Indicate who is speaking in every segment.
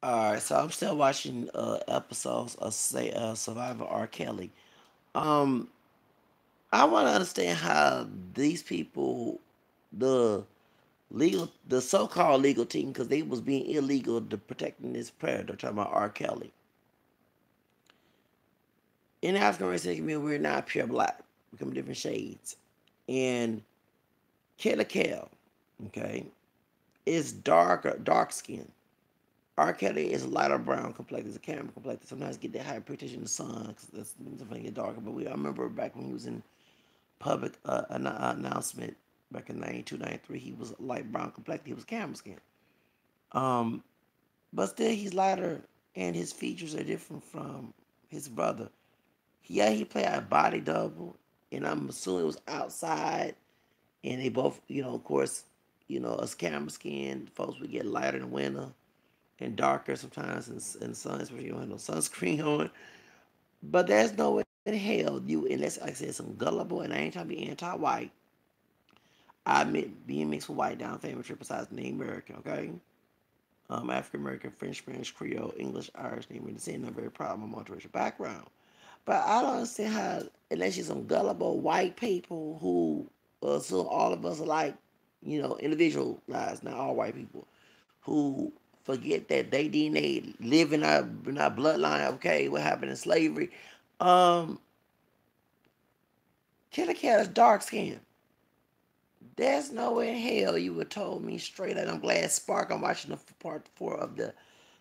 Speaker 1: Alright, so I'm still watching episodes of Survivor R. Kelly. Um, I want to understand how these people, the the so-called legal team, because they was being illegal to protecting this predator, talking about R. Kelly. In the African American community, we're not pure black. We come in different shades. And Killa, okay, is dark skin. R. Kelly is lighter brown complected, is a camera complected. Sometimes get that high pigmentation in the sun because that's something get darker. But I remember back when he was in public announcement back in 92, 93, he was light brown complected. He was camera skin. Um, but still, he's lighter and his features are different from his brother. Yeah, he played a body double, and I'm assuming it was outside. And they both, of course, us camera skin folks would get lighter in the winter and darker sometimes in sun, especially you don't have no sunscreen on. But there's no way in hell unless, like I said, some gullible, and I ain't trying to be anti-white. I admit being mixed with white down family trip besides name American, okay? African American, French, Spanish, Creole, English, Irish, name descent. I'm very proud of my multiracial background. But I don't understand how, unless you're some gullible white people who, so all of us are like, individualized, not all white people, who forget that they DNA live in our bloodline. Okay, what happened in slavery? Um, Killer Cat is dark skinned. There's no way in hell you would told me straight up. I'm glad Spark. I'm watching the part 4 of the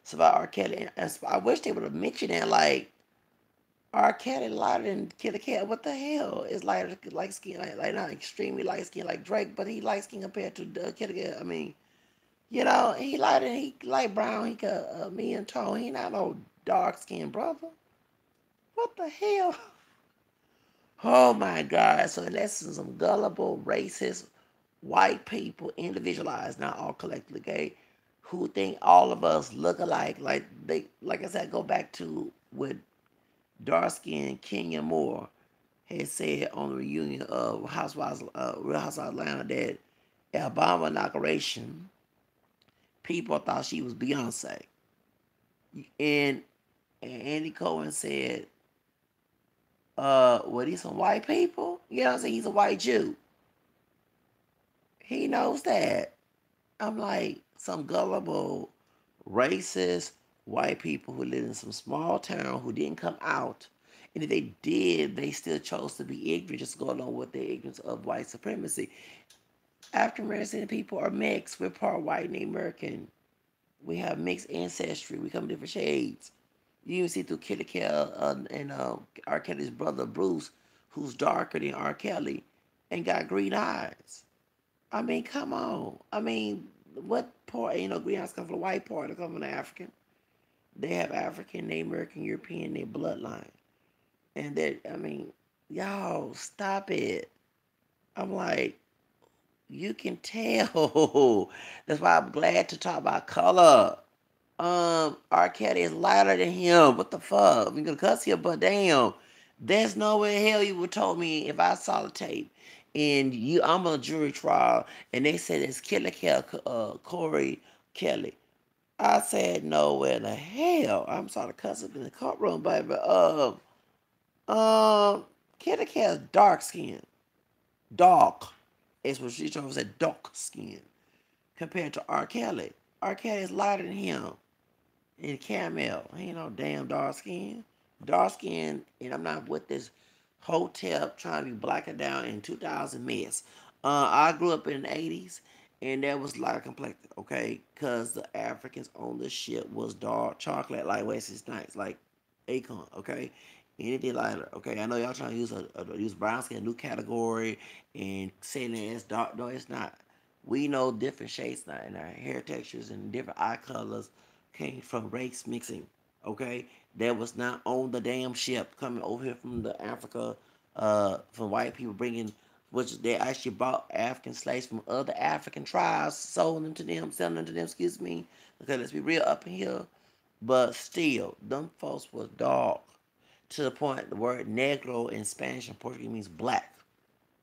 Speaker 1: Survivor R. Kelly. And I wish they would have mentioned that like R. Kelly lighter than Killer Cat. What the hell? It's lighter, like skin, like not extremely light skin like Drake, but he light skin compared to Killer Cat. I mean, he lighter, he light brown. He got medium tone. He not no dark skinned brother. What the hell? Oh my God! So that's some gullible, racist, white people, individualized, not all collectively gay, who think all of us look alike. Like I said, go back to what dark skinned Kenya Moore had said on the reunion of Housewives, Real Housewives of Atlanta, that at Obama inauguration, people thought she was Beyonce. And Andy Cohen said, well, these some white people? You know what I'm saying? He's a white Jew. He knows that. I'm like, some gullible, racist white people who live in some small town who didn't come out. And if they did, they still chose to be ignorant, just going on with their ignorance of white supremacy. African American people are mixed. We're part white and American. We have mixed ancestry. We come in different shades. You even see through Killer Kell and R. Kelly's brother Bruce, who's darker than R. Kelly and got green eyes. I mean, come on. I mean, what part? Green eyes come from the white part. They come from the African. They have African, they American, European, their bloodline. And that, I mean, y'all, stop it. I'm like, you can tell. That's why I'm glad to talk about color. R. Kelly is lighter than him. What the fuck? I'm gonna cuss here, but damn, there's no way in hell you would told me if I saw the tape and I'm on a jury trial and they said it's Killer Corey Kelly. I said no way in the hell. I'm sorry to cuss up in the courtroom, baby. Killer is dark skin, dark. Is what she told me. Said dark skin compared to R. Kelly. R. Kelly is lighter than him. And Camel, he ain't no damn dark skin. Dark skin, and I'm not with this hotel trying to be blacker down in 2000 mess. I grew up in the 80s, and that was lighter complected, okay? Because the Africans on the ship was dark chocolate like Wesley Snipes, like Akon, okay? Anything lighter, okay? I know y'all trying to use brown skin, a new category, and saying that it's dark. No, it's not. We know different shades now, and our hair textures and different eye colors came from race mixing. Okay, that was not on the damn ship coming over here from the Africa, from white people bringing, which they actually bought African slaves from other African tribes, sold them to them, selling them to them. Excuse me. Okay, let's be real up in here. But still, them folks was dark to the point the word negro in Spanish and Portuguese means black.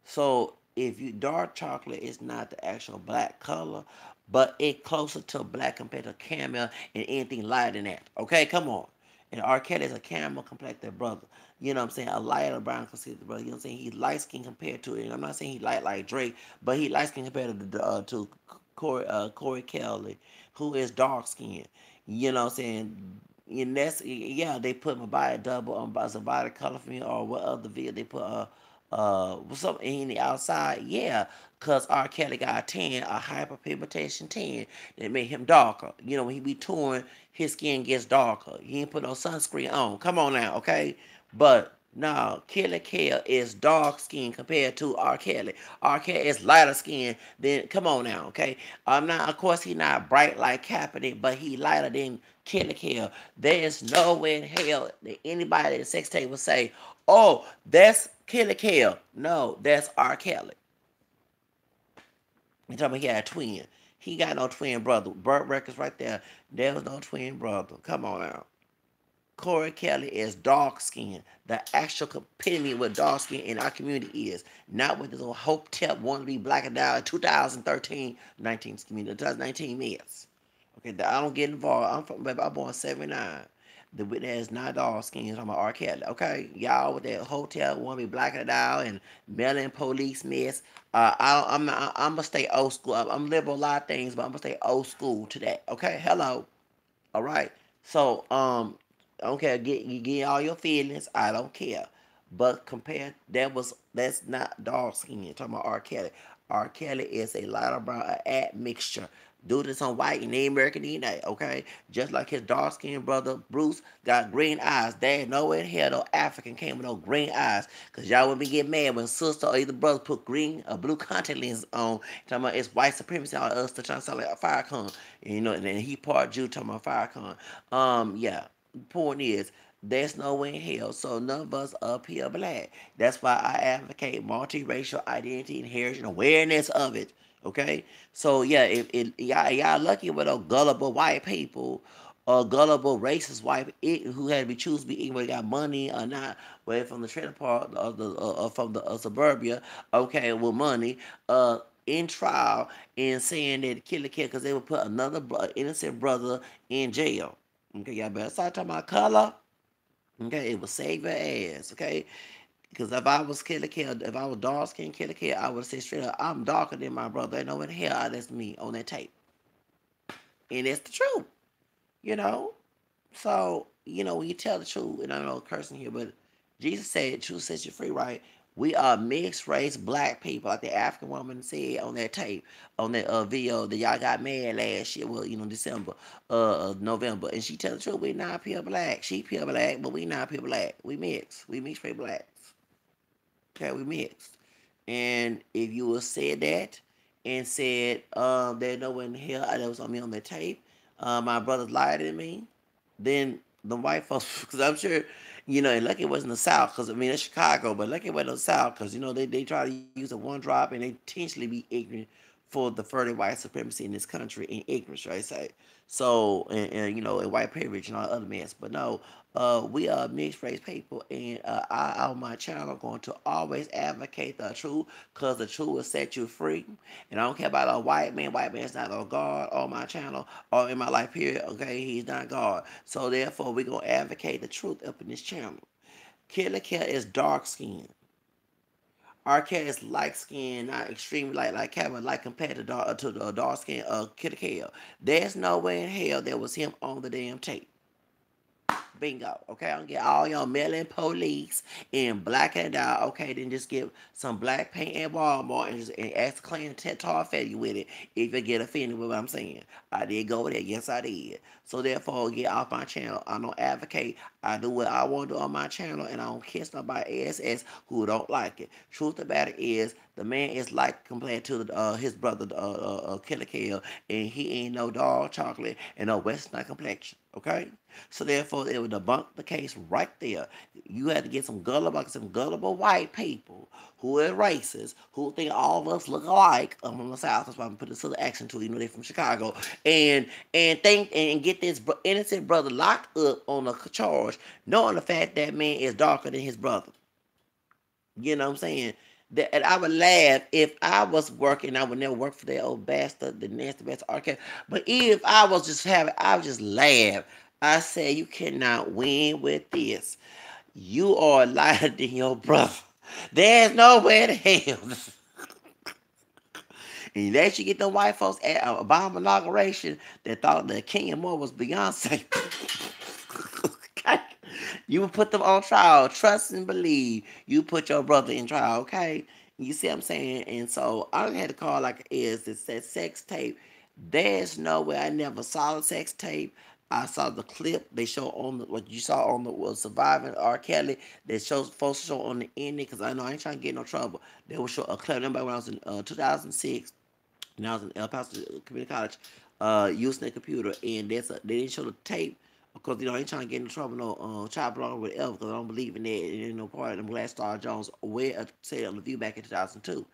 Speaker 1: So if you dark chocolate is not the actual black color, but it closer to black compared to caramel and anything lighter than that. Okay, come on. And R. Kelly is a caramel complected brother. You know what I'm saying? A lighter brown complected brother. You know what I'm saying? He's light skinned compared to it. And I'm not saying he light like Drake, but he light skinned compared to Corey Kelly, who is dark skinned. You know what I'm saying? And that's, yeah, they put my body double on as a body color for me, or what other video they put something in the outside, yeah, cause R. Kelly got a tan, a hyperpigmentation tan that made him darker. You know, when he be touring, his skin gets darker. He ain't put no sunscreen on. Come on now, okay? But no, Killa is dark skin compared to R. Kelly. R. Kelly is lighter skin than, come on now, okay? I'm not, of course, he not bright like Kaepernick, but he lighter than Killa. There is no way in hell that anybody at Sextape would say, oh, that's Killa. No, that's R. Kelly. You talking about he had a twin. He got no twin brother. Burt Records right there. There was no twin brother. Come on now. Corey Kelly is dark skin. The actual epitome of what dark skin in our community is. Not with this old Hope Tep want to be black and down 2013, 2019 minutes. Okay, I don't get involved. I'm born 79. The that is not dark skin. I'm talking about R. Kelly. Okay, y'all with that hotel want to be blacking it out and mailing police mess. I'm gonna stay old school. I'm liberal a lot of things, but I'm gonna stay old school to that. Okay, hello. All right. So I don't care. You get all your feelings. I don't care. But compare that's not dark skin. You're talking about R. Kelly. R. Kelly is a lighter brown admixture. Do this on white and Native American DNA, okay? Just like his dark skinned brother Bruce got green eyes. There ain't nowhere in hell no African came with no green eyes. Cause y'all wouldn't be getting mad when sister or either brother put green or blue contact lenses on. Talking about it's white supremacy on us to try to sound like a Farrakhan. And, you know, and then he part Jew talking about Farrakhan. Yeah. Point is, there's no way in hell. So none of us up here black. That's why I advocate multiracial identity and heritage and awareness of it. Okay? So yeah, if y'all lucky with those gullible white people or gullible racist white who had to be choose to be whether got money or not, whether from the trailer part of the from the suburbia, okay, with money, in trial and saying that Killa because they would put another innocent brother in jail. Okay, y'all better start talking about color. Okay, it will save your ass. Okay, because if I was if I was dark skinned Killa, I would say straight up, I'm darker than my brother. Ain't no in hell that's me on that tape, and it's the truth. You know, so when you tell the truth, and I don't know cursing here, but Jesus said, "Truth sets you free." Right? We are mixed race black people, like the African woman said on that tape, on that video that y'all got mad last year. Well, December, November, and she tell the truth. We not pure black. She pure black, but we not pure black. We mixed. We mixed race blacks. Okay, we mixed. And if you would said that and said there's no one in hell that was on me on the tape, my brother's lied to me, then the white folks, because I'm sure, and lucky it wasn't the South, because I mean it's Chicago, but lucky it wasn't the South, because they try to use a one drop and they intentionally be ignorant for the further white supremacy in this country and ignorance, right? So and white privilege and all other mess. But no, we are mixed race people, and I on my channel am going to always advocate the truth, cause the truth will set you free. And I don't care about a white man. White man's not a God on my channel or in my life period. Okay, he's not God. So therefore, we're gonna advocate the truth up in this channel. Killa is dark skinned. R. Kelly is light skin, not extremely light like Kevin, like compared to the dark skin Killa. There's no way in hell there was him on the damn tape. Bingo. Okay, I'm gonna get all y'all mailing police and black it out. Okay, then just get some black paint at Walmart and ask the clean tar fetty with it if you get offended with what I'm saying. I did go there. Yes, I did. So therefore, get off my channel. I don't advocate. I do what I want to do on my channel, and I don't kiss nobody ass who don't like it. Truth about it is, the man is like compared to his brother Killa, and he ain't no dog chocolate and no Western complexion. Okay, so therefore it would debunk the case right there. You had to get some gullible white people who are racist, who think all of us look alike. I'm from the South, that's why I'm putting this little accent to it. They're from Chicago, and think and get this innocent brother locked up on a charge, knowing the fact that man is darker than his brother. You know what I'm saying? And I would laugh if I was working. I would never work for that old bastard, the nasty bastard arcade. But if I was just having, I would just laugh. I said, you cannot win with this. You are a liar than your brother. There's nowhere to hell. And unless you get the white folks at Obama inauguration that thought that King Moore was Beyonce. Okay? You would put them on trial. Trust and believe. You put your brother in trial, okay? You see what I'm saying? And so I had to call like it is. It said sex tape. There's no way. I never saw a sex tape. I saw the clip they show on what you saw on the Surviving R. Kelly. They shows folks show on the ending because I know I ain't trying to get in no trouble. They will show a clip. Remember when I was in 2006 and I was in El Paso Community College using the computer, and they didn't show the tape because I ain't trying to get in trouble, no child belonging or whatever, because I don't believe in that. And ain't no part of them Glass Star Jones where said on the View back in 2002,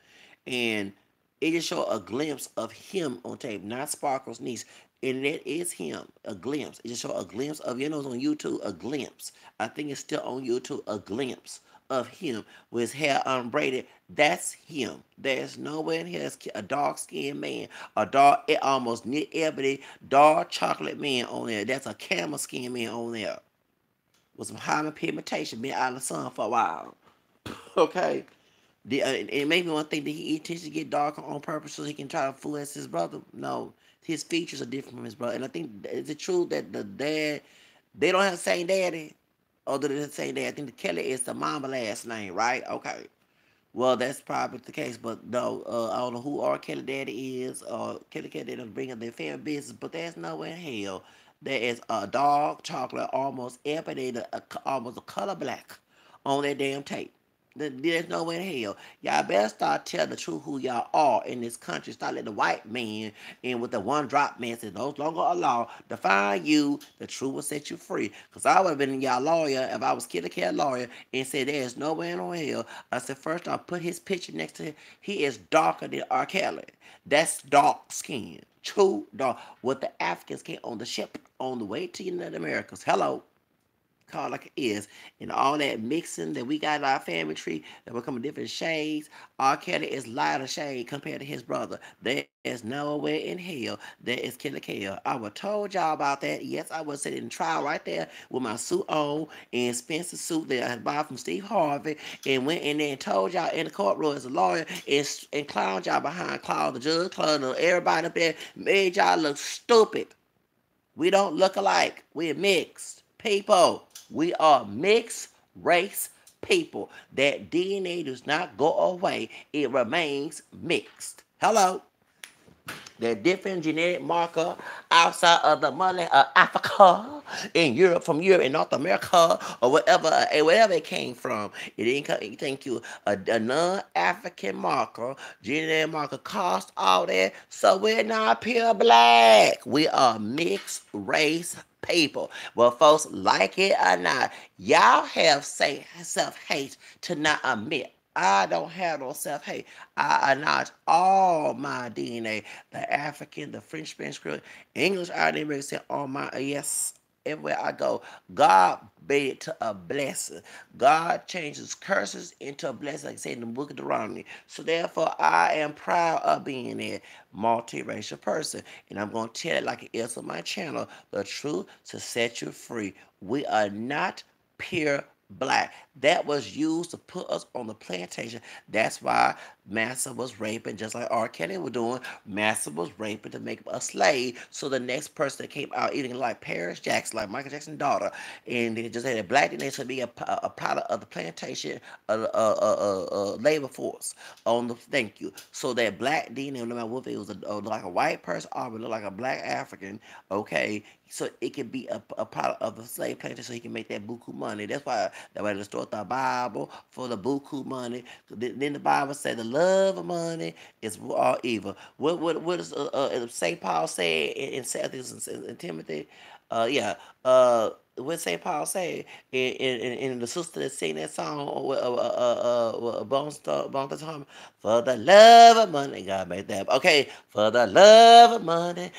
Speaker 1: and it just showed a glimpse of him on tape, not Sparkle's niece. And that is him, a glimpse. It just showed a glimpse of, it's on YouTube, a glimpse. I think it's still on YouTube, a glimpse of him with his hair unbraided. That's him. There's nowhere in here a dark-skinned man, a dark, almost Nick Ebony, dark chocolate man on there. That's a camel skin man on there with some high pigmentation, been out of the sun for a while. Okay? It made me want to think that he intends to get darker on purpose so he can try to fool as his brother. No, his features are different from his brother. And I think is it true that the dad, they don't have the same daddy? Other than the same dad, I think the Kelly is the mama last name, right? Okay. Well, that's probably the case, but no, I don't know who R. Kelly daddy is. Kelly doesn't bring up their family business, but there's nowhere in hell there is a dark chocolate, almost ebony, almost a color black on that damn tape. There's nowhere in hell. Y'all better start telling the truth who y'all are in this country. Start letting the white man in with the one drop message. No longer a law. Define you. The truth will set you free. Because I would have been y'all lawyer if I was Killa lawyer and said there's nowhere in hell. I said first I'll put his picture next to him. He is darker than R. Kelly. That's dark skin. True dark. What the Africans get on the ship on the way to the United Americas. Hello. Called like it is, and all that mixing that we got in our family tree that will come in different shades. R. Kelly is lighter shade compared to his brother. There's nowhere in hell that is Killa. I would told y'all about that. Yes, I was sitting in trial right there with my suit on and Spencer suit that I had bought from Steve Harvey, and went in there and told y'all in the courtroom as a lawyer and clowned y'all behind Claude the judge, Claude, everybody up there, made y'all look stupid. We don't look alike. We're mixed people. We are mixed race people. That DNA does not go away. It remains mixed. Hello. They're different genetic marker outside of the money of Africa, in Europe, from Europe and North America, or whatever it came from. It didn't come, thank you. A non-African marker, genetic marker cost all that. So we're not pure black. We are mixed race people. Well, folks, like it or not, y'all have self-hate to not admit. I don't have no self-hate. I acknowledge all my DNA, the African, the French, Spanish, English, I didn't really say all my, yes, everywhere I go. God made it to a blessing. God changes curses into a blessing, like I said in the book of Deuteronomy. So therefore, I am proud of being a multiracial person. And I'm going to tell it like it is on my channel, the truth to set you free. We are not pure black. That was used to put us on the plantation. That's why Massa was raping, just like R. Kelly was doing. Massa was raping to make a slave. So the next person that came out eating like Paris Jackson, like Michael Jackson's daughter, and they just had a black DNA to be a product of the plantation, labor force on the. Thank you. So that black DNA, no matter what it was, like a white person or look like a black African. Okay, so it can be a product of the slave plantation, so he can make that buku money. That's why they start the Bible for the buku money. Then the Bible said the love of money is all evil. What does St. Paul say in Timothy? Yeah. What St. Paul say in the sister that sang that song, Bones Home, for the love of money, God made that. Okay, for the love of money,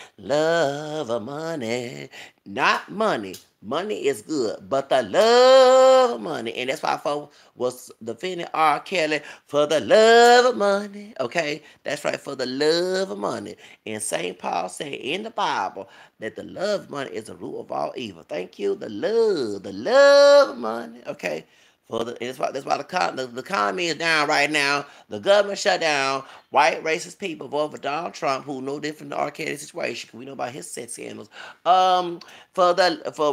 Speaker 1: not money. Money is good, but the love of money, and that's why folks was defending R. Kelly for the love of money. Okay, that's right, for the love of money. And St. Paul said in the Bible that the love of money is the root of all evil. Thank you, the love of money. Okay, for the that's why the economy is down right now. The government shut down. White racist people vote for Donald Trump, who no different than R. Kelly situation. We know about his sex scandals. For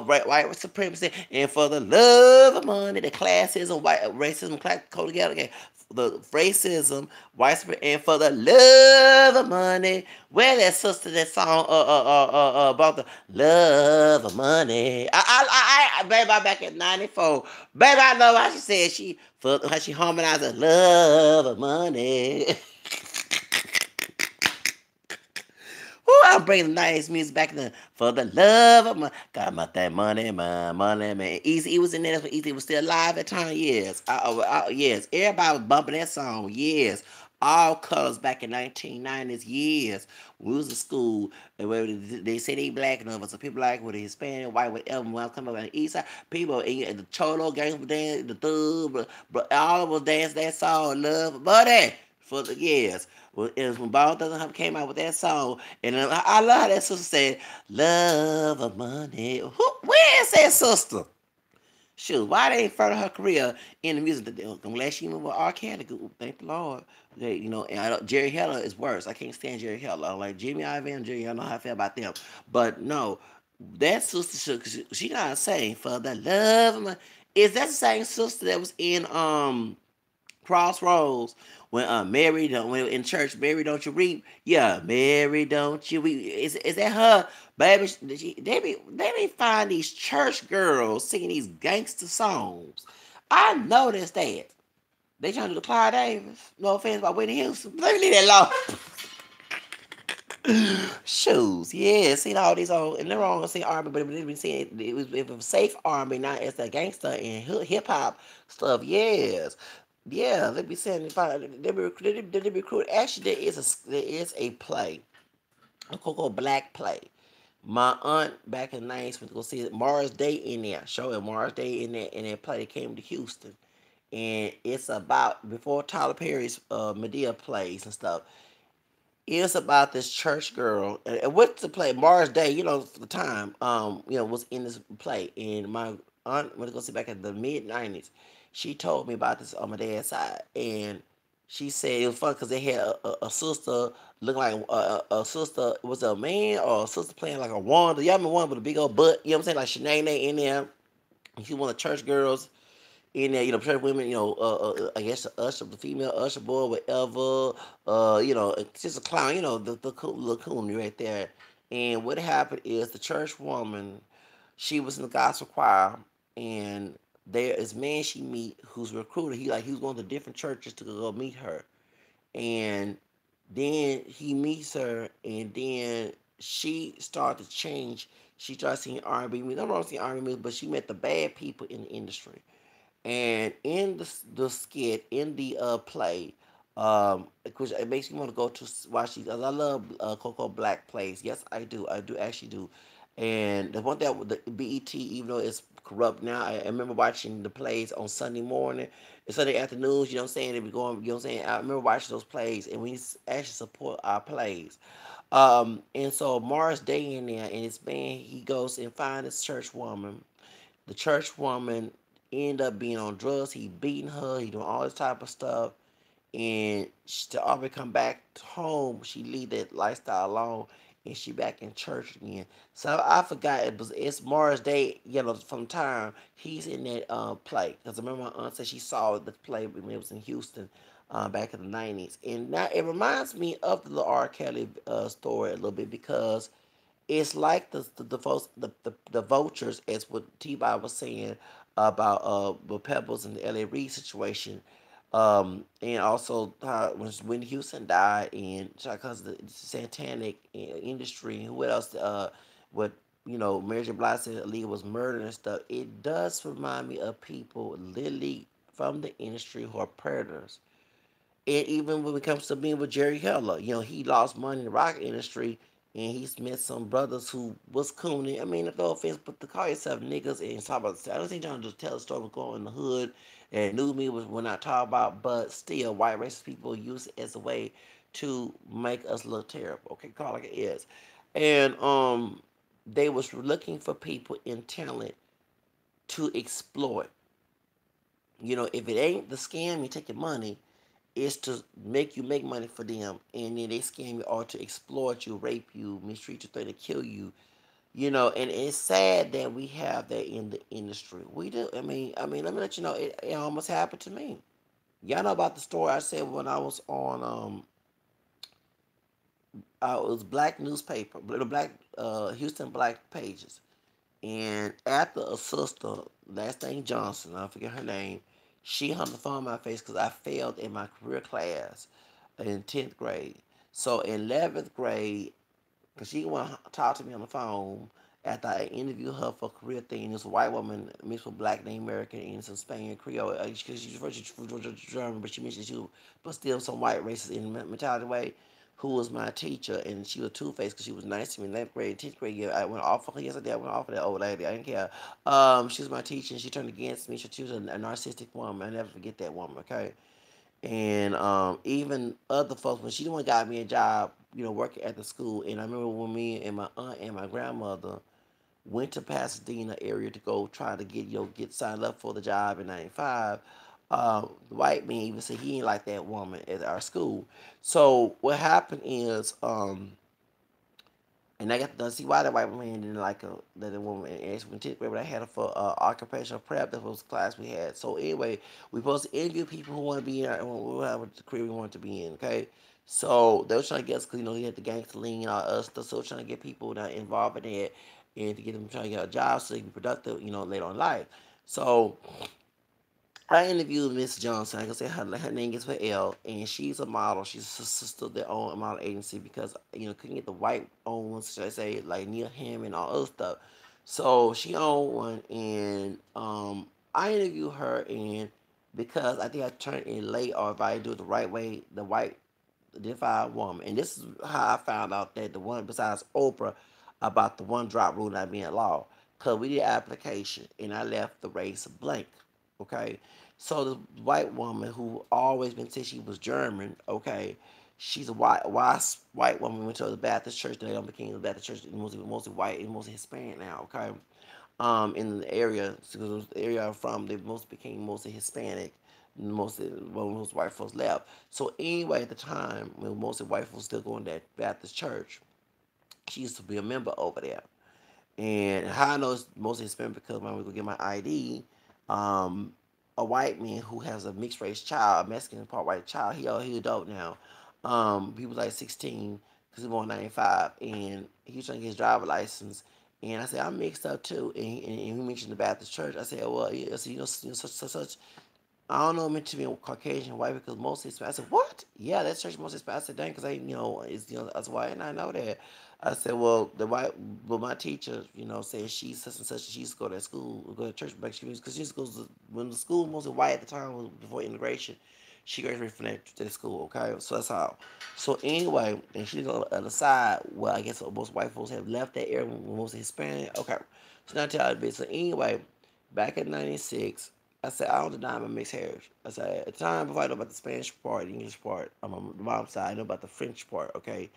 Speaker 1: white supremacy and for the love of money, the classism, white racism, go together. Okay, the racism, white and for the love of money. Where that sister that song about the love of money? Baby, I back at '94. Baby, I know how she said how she harmonized the love of money. Ooh, I'm bringing the nice music back in for the love of my got my that money, my money, man. Easy was in there. Easy was still alive at time. Yes, yes. Everybody was bumping that song. Yes, all colors back in 1990s. Yes, we was in school. They say they black and other, so people like with the Hispanic, white, whatever. When I come up on the east side, people the Cholo gangs were dancing, the thug, but all of us dance that song, love, buddy. For the years. Well, it was when Ball Doesn't Hump came out with that song. And I love how that sister said, love of money. Where is that sister? Shoot, why they ain't further her career in the music? I'm glad she moved with R. Kelly. Thank the Lord. And Jerry Heller is worse. I can't stand Jerry Heller. Like Jimmy Iovine and Jerry, I know how I feel about them. But no, that sister, she gotta sing for the love of money. Is that the same sister that was in Crossroads when Mary don't when in church Mary don't you reap? Yeah, Mary don't you reap? Is that her? Baby, they be find these church girls singing these gangster songs. I noticed that. They trying to do the Clyde Davis. No offense by Whitney Houston. Let me leave that alone. Shoes, yeah, seen all these old, and they're all gonna say R&B, but they been saying it was safe R&B, not as the gangster and hip hop stuff. Yes, yeah, they be saying they be recruit. Actually, there is a play, a Coco Black play. My aunt back in the 90s went to go see it. Mars Day in there, showing Mars Day in there, and that play that came to Houston, and it's about before Tyler Perry's Medea plays and stuff. It's about this church girl. And what's the play? Mars Day, for the time, was in this play. And my aunt went to go see back in the mid 90s. She told me about this on my dad's side. And she said it was fun because they had a sister looking like a sister. Was it a man or a sister playing like a wand? Y'all remember one with a big old butt? You know what I'm saying? Like Shanae in there. She was one of the church girls in there, church women, I guess the usher, the female usher boy, whatever, it's just a clown, the cool little coon right there. And what happened is the church woman, she was in the gospel choir, and there is man she meet who's recruited. He was going to different churches to go meet her, and then he meets her, and then she started to change. She started seeing R&B music. I'm not seeing R&B music, but she met the bad people in the industry. And in the skit, in the play, which it makes me want to go to watch these. I love Coco Black plays. Yes, I do. I do actually do. And the one that the BET, even though it's corrupt now, I remember watching the plays on Sunday morning and Sunday afternoons. You know what I'm saying? They be going. You know what I'm saying? I remember watching those plays, and we actually support our plays. And so Mars Day in there, and his man, he goes and finds this church woman. The church woman end up being on drugs. He beating her. He doing all this type of stuff. And to already come back home, she leave that lifestyle alone, and she back in church again. So I forgot it's Mars Day. From time he's in that play, because I remember my aunt said she saw the play when it was in Houston. Back in the 90s, and now it reminds me of the R. Kelly story a little bit, because it's like the vultures, as what T-Bob was saying about the Pebbles and the L.A. Reid situation, and also when Houston died, and because the satanic industry, and what else, what Mary J. Blige said Aaliyah was murdered and stuff. It does remind me of people literally from the industry who are predators. And even when it comes to being with Jerry Heller, he lost money in the rock industry, and he's met some brothers who was cooning. I mean, no offense, but to call yourself niggas and talk about, I don't think trying to just tell a story of going in the hood and knew me was we're not talking about, but still, white racist people use it as a way to make us look terrible. Okay, call it like it is, and they was looking for people in talent to exploit. If it ain't the scam, you take your money, is to make you make money for them, and then they scam you or to exploit you, rape you, mistreat you, threaten to kill you. And it's sad that we have that in the industry. We do. Let me let you know. It almost happened to me. Y'all know about the story I said when I was on it was black newspaper, the black Houston Black Pages, and after a sister, last name Johnson, I forget her name, she hung the phone in my face because I failed in my career class in 10th grade. So in 11th grade, because she want to talk to me on the phone after I interviewed her for a career thing. This white woman mixed with black, named American, and some Spanish Creole. She's German, but she mentioned but still some white racist in the mentality way. Who was my teacher, and she was two-faced because she was nice to me in 11th grade, 10th grade year. I went off of her. Yes, I did. I went off of that old lady. I didn't care. She was my teacher, and she turned against me. She was a narcissistic woman. I never forget that woman, okay? And even other folks, when she the one got me a job, working at the school. And I remember when me and my aunt and my grandmother went to Pasadena area to go try to get signed up for the job in '95. The white man even said he ain't like that woman at our school. So what happened is, and I got to see why that white man didn't like that woman. And actually, when 10th grade, but I had her for occupational prep. That was the class we had. So anyway, we supposed to interview people who want to be in our, whatever the career we want to be in. Okay, so they were trying to get us because they had the gangster lean and all us stuff. So trying to get people that involved in it and to get them trying to get a job so they can be productive. Later on in life. So I interviewed Miss Johnson. I can say her name gets with L, and she's a model. She's a sister that own a model agency because couldn't get the white owned ones, should I say, like Neil Hammond and all other stuff. So she owned one, and I interviewed her, and because I think I turned in late, or if I do it the right way, the white identified woman, and this is how I found out that the one besides Oprah about the one drop rule not being law, because we did application, and I left the race blank. Okay, so the white woman who always been said she was German, okay, she's a white woman went to the Baptist church. They don't became the Baptist church, mostly white and mostly Hispanic now. Okay, in the area, because the area I'm from, they became mostly Hispanic. Most white folks left. So anyway, at the time when mostly white folks still going to that Baptist church, she used to be a member over there. And how I know it's mostly Hispanic because when we go get my ID, um, a white man who has a mixed race child, a Mexican part white child, he adult now. He was like 16 because he was born in '95, and he was trying to get his driver license. And I said, I'm mixed up too. And he mentioned the Baptist church. I said, well, yeah, so, such. I don't know, meant to be Caucasian white because mostly Hispanic. I said, what? Yeah, that church mostly Hispanic. I said, dang, because that's white, and I know that. I said, well, my teacher, said she's such and such, and she used to go to school, go to church, because she used to go when the school was mostly white at the time, was before integration, she graduated from that school, okay? So that's how. So anyway, and she's on the other side, well, I guess most white folks have left that area, mostly Hispanic. Okay, so now tell you a bit. So anyway, back in '96, I said, I don't deny my mixed heritage. I said, at the time, before I know about the Spanish part, the English part, I'm on the mom's side, I know about the French part, okay?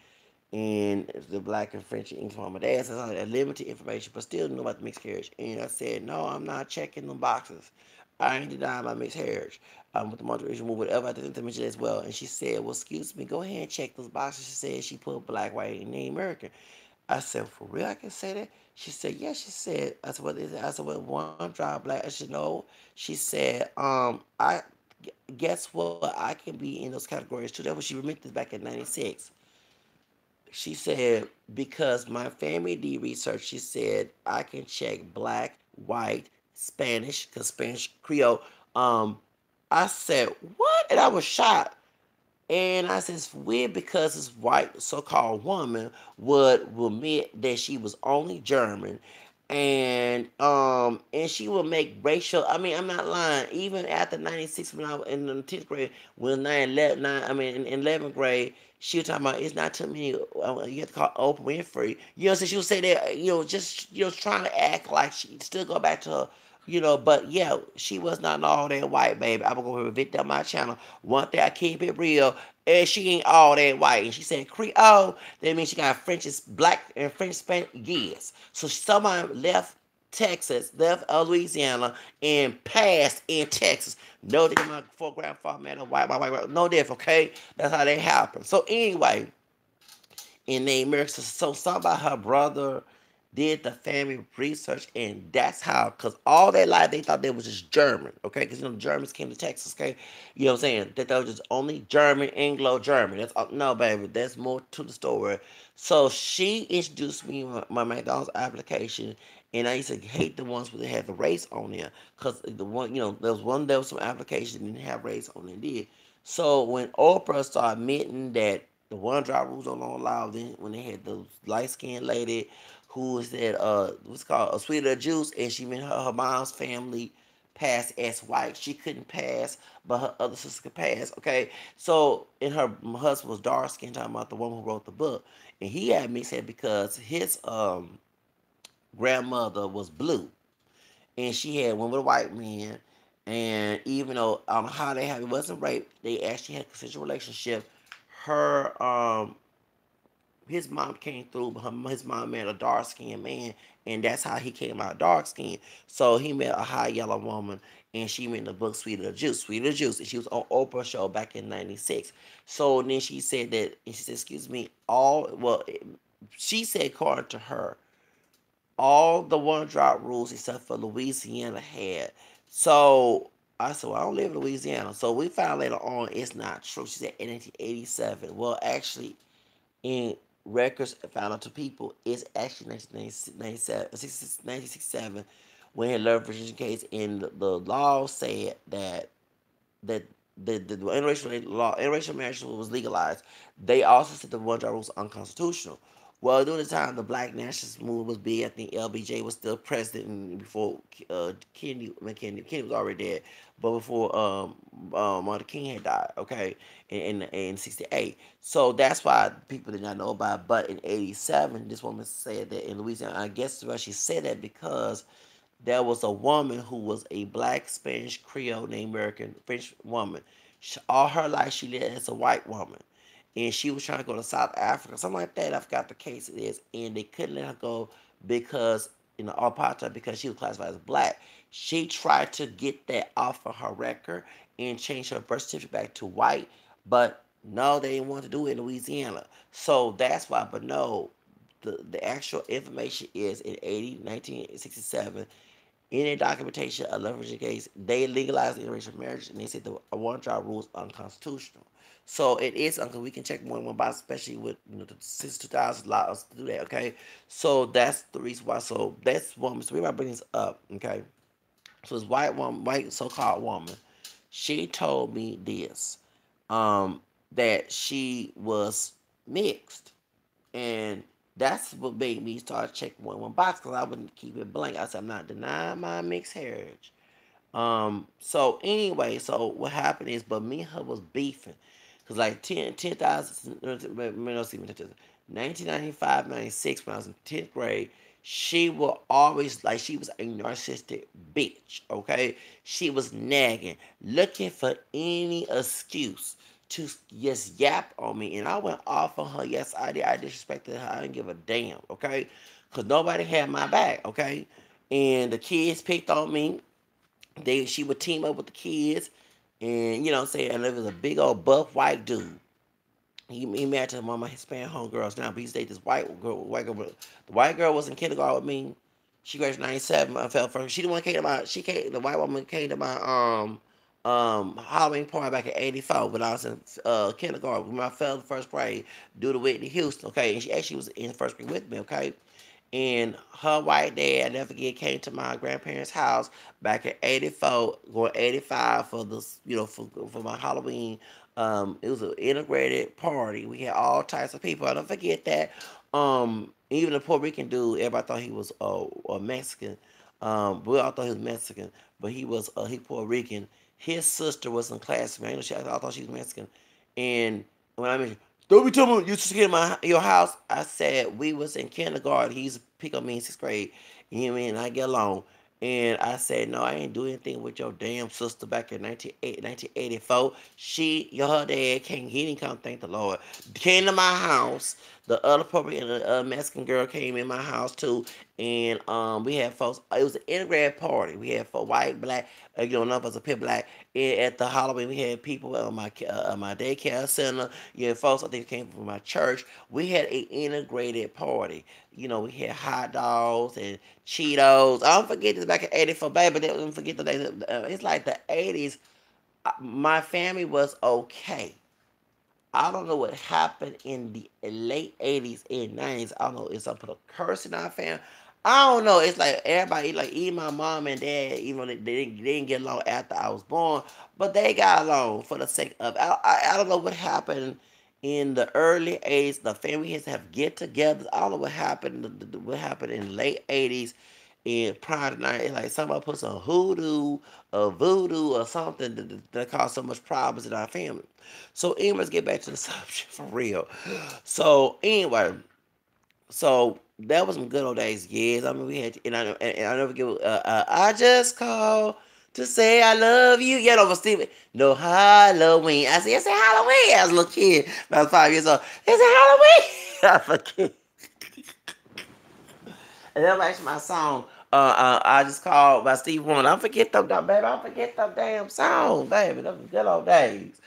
Speaker 1: And the black and French and English on my dad's side, I had limited information, but still know about the mixed heritage. And I said, no, I'm not checking them boxes. I ain't denying my mixed heritage. With the multiracial movement, whatever, I didn't mention as well. And she said, well, excuse me, go ahead and check those boxes. She said she put black, white, and Native American. I said, for real, I can say that? She said, yes. She said, I said, what is it? I said, well, one drive black. I said, no. She said, I guess what? I can be in those categories too. That was she remembered this back in '96. She said, because my family did research, she said, I can check black, white, Spanish, because Spanish Creole. Um, I said, what? And I was shocked. And I said, it's weird because this white so called woman would admit that she was only German And she will make racial. I mean, I'm not lying. Even after '96, when I was in the 10th grade, when 9, I mean in 11th grade, she was talking about it's not too many. You have to call Oprah Winfrey. You know, so she would say that. Just trying to act like she still go back to her. But yeah, she was not all that white, baby. I'm gonna revisit on my channel. One thing I keep it real, and she ain't all that white. And she said Creole, that means she got French, black, and French Spanish. Yes. So someone left Texas, left Louisiana, and passed in Texas. No different. My grandfather man, a white, no different. Okay, that's how they happen. So anyway, in the America. So something about her brother did the family research, and that's how, because all their life they thought they was just German, okay? Because the Germans came to Texas, okay? You know what I'm saying? That they was just only German, Anglo-German. That's no, baby. There's more to the story. So she introduced me my McDonald's application, and I used to hate the ones where they had the race on there, because the one, there was some applications that didn't have race on it, did. So when Oprah started admitting that the one drop rules don't allow, then when they had the light skinned lady who said what's called a sweeter juice, and she meant her mom's family passed as white. She couldn't pass, but her other sister could pass. Okay, so and her husband was dark skinned, talking about the one who wrote the book, and he had me said because his grandmother was blue, and she had one with a white man. And even though how they had it wasn't rape, they actually had a consensual relationship. Her his mom came through, but his mom met a dark skinned man, and that's how he came out dark skinned. So he met a high yellow woman, and she went in the book Sweeter the Juice, and she was on Oprah show back in '96. So then she said that, and she said, "Excuse me, she said according to her, all the one drop rules except for Louisiana had." So I said, well, I don't live in Louisiana. So we found later on it's not true. She said in 1987. Well, actually, in records found out to people, it's actually 1967 when he learned Virginia case, and the law said that the interracial marriage was legalized. They also said the one drop rule was unconstitutional. Well, during the time the Black nationalist movement was big, I think LBJ was still president before Kennedy was already dead, but before Martin King had died. Okay, in '68. So that's why people did not know about it. But in '87, this woman said that in Louisiana. I guess why she said that because there was a woman who was a black Spanish Creole named American French woman. All her life she lived as a white woman, and she was trying to go to South Africa, something like that. I forgot the case it is, and they couldn't let her go because apartheid, because she was classified as black. She tried to get that off of her record and change her birth certificate back to white, but no, they didn't want to do it in Louisiana. So that's why. But no, the actual information is in 1967, in their documentation of leveraging case, they legalized interracial marriage, and they said the one child rule is unconstitutional. So it is uncle. We can check one box, especially with since 2000 laws to do that. Okay, so that's the reason why. So that's woman. So we might bring this up. Okay, so this white so-called woman, she told me this, that she was mixed, and that's what made me start checking one box, because I wouldn't keep it blank. I said, I'm not denying my mixed heritage. So anyway, so what happened is, but me and her was beefing. Because like 10,000, no, no, see, 1995, 96, when I was in 10th grade, she will always, like, she was a narcissistic bitch, okay? She was nagging, looking for any excuse to just yap on me. And I went off on her. Yes, I did. I disrespected her. I didn't give a damn, okay? Because nobody had my back, okay? And the kids picked on me. She would team up with the kids, and you know what I'm saying, and there was a big old buff white dude. He married to one of my Hispanic homegirls now, but he stayed this white girl. The white girl was in kindergarten with me. She graduated '97. I fell for her. She the one came to my. She came. The white woman came to my Halloween party back in '84 when I was in kindergarten. When I fell in first grade due to Whitney Houston. Okay, and she actually was in first grade with me. Okay, and her white dad, I never forget, came to my grandparents' house back in '84, going '85 for this, for my Halloween. It was an integrated party. We had all types of people. I don't forget that. Even the Puerto Rican dude, everybody thought he was a Mexican. We all thought he was Mexican, but he Puerto Rican. His sister was in class with me. I thought she was Mexican. And when I mentioned, don't be telling me you used to get in your house, I said we was in kindergarten. He used to pick up me in 6th grade. You know what I mean? And I get along. And I said, no, I ain't do anything with your damn sister back in 1984. Her dad came, he didn't come, thank the Lord. Came to my house. The other Puerto Mexican girl came in my house too. And we had folks, it was an integrated party. We had for white, black, none of us are pit black. And at the Halloween, we had people at my daycare center. You had folks, I think, came from my church. We had an integrated party. We had hot dogs and Cheetos. I don't forget this back in '84, baby. Don't forget the days. It's like the '80s. My family was okay. I don't know what happened in the late '80s and '90s. I don't know if I put a curse in our family. I don't know. It's like everybody, like even my mom and dad, even though they didn't get along after I was born, but they got along for the sake of. I don't know what happened in the early '80s. The families have get-togethers. I don't know what happened in the late '80s and prior to night. Like somebody put some hoodoo or voodoo or something that caused so much problems in our family. So anyway, let's get back to the subject for real. So anyway, so that was some good old days. Yes, I mean we had, and I never give. I just called to say I love you. Yeah, no, Stephen. No Halloween. I said, it's a Halloween. I was a little kid. I was 5 years old. It's a Halloween. I forget. And that was actually my song. I just called by Steve Wonder. I forget them, baby. I forget them damn songs, baby. Those good old days.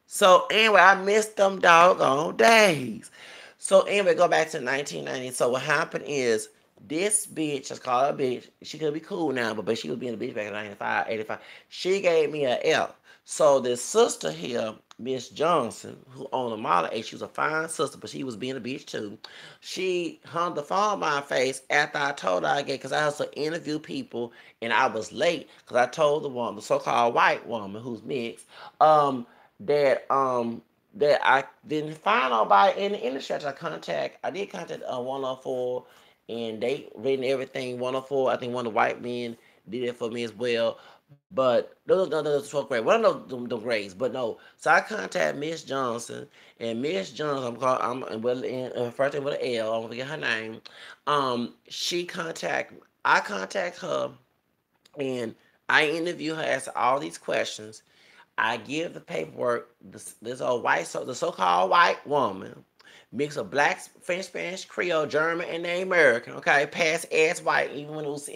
Speaker 1: So anyway, I missed them doggone days. So anyway, go back to 1990. So what happened is this bitch, let's call her a bitch. She could be cool now, but she was being a bitch back in 95, 85. She gave me an L. So this sister here, Miss Johnson, who owned a model agency, she was a fine sister, but she was being a bitch too. She hung the phone on my face after I told her I get, because I had to interview people and I was late because I told the woman, the so-called white woman who's mixed, that that I didn't find nobody in the industry. I did contact 104, and they written everything 104. I think one of the white men did it for me as well. But those 12th grade. One of those the grades, but no. So I contacted Miss Johnson, and Miss Johnson, first name with an L. I don't forget her name. I contact her, and I interview her, ask all these questions. I give the paperwork. This old the so-called white woman, mix of black, French, Spanish, Creole, German, and the American. Okay, past as white, even when it was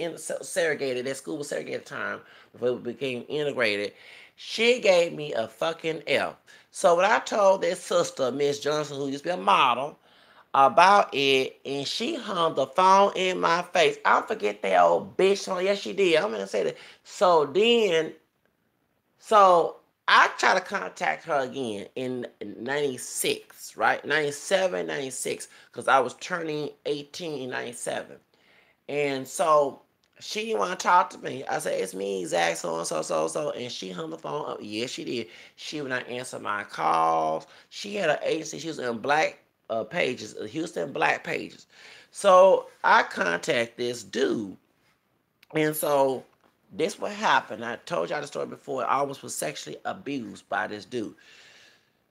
Speaker 1: segregated. That school was segregated at the time before it became integrated. She gave me a fucking F. So when I told that sister, Miss Johnson, who used to be a model, about it, and she hung the phone in my face. I don't forget that old bitch. Oh, yes, she did. I'm gonna say that. So I try to contact her again in 96, right? 97, 96, because I was turning 18 in 97. And so she didn't want to talk to me. I said, it's me, Zach, so and so, so, so. And she hung the phone up. Yes, she did. She would not answer my calls. She had an agency. She was in black pages, Houston Black Pages. So I contact this dude. And so this what happened. I told y'all the story before. I almost was sexually abused by this dude.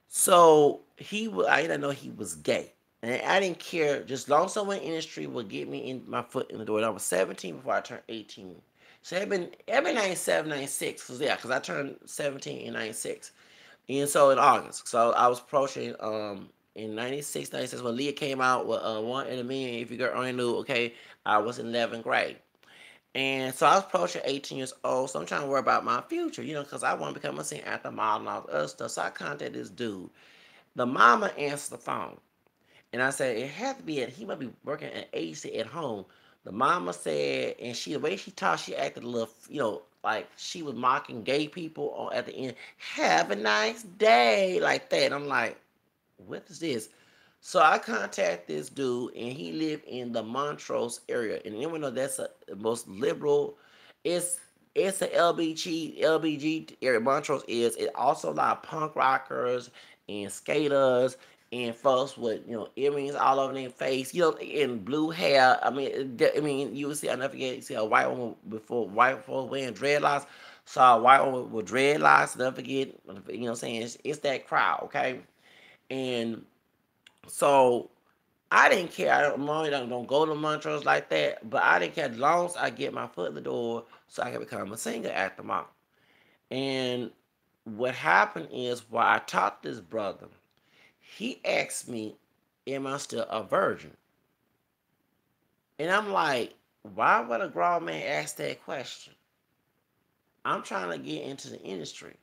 Speaker 1: So I didn't know he was gay. And I didn't care. Just long someone in the industry would get me in my foot in the door. And I was 17 before I turned 18. So it been 97, 96. Because I turned 17 in 96. And so in August. So I was approaching in 96, 96 when Leah came out with One in a Million. If you already knew, okay, I was in 11th grade. And so I was approaching 18 years old, so I'm trying to worry about my future, because I want to become a singer, actor, model, and all the other stuff. So I contacted this dude. The mama answered the phone. And I said, it had to be, he might be working at agency at home. The mama said, and the way she talked, she acted a little, like she was mocking gay people at the end. Have a nice day, like that. I'm like, what is this? So I contacted this dude, and he lived in the Montrose area, and anyone know that's the most liberal. It's it's a LBG area. Montrose is. It also a lot of punk rockers and skaters and folks with earrings all over their face, and blue hair. I mean, you would see. I never forget. You see a white woman before white folks wearing dreadlocks. Saw a white woman with dreadlocks. Never forget. What I'm saying? It's that crowd, okay? And so I didn't care. I don't go to Montrose like that, but I didn't care as long as I get my foot in the door, so I can become a singer at the mall. And what happened is, while I taught this brother, he asked me, am I still a virgin? And I'm like, why would a grown man ask that question? I'm trying to get into the industry.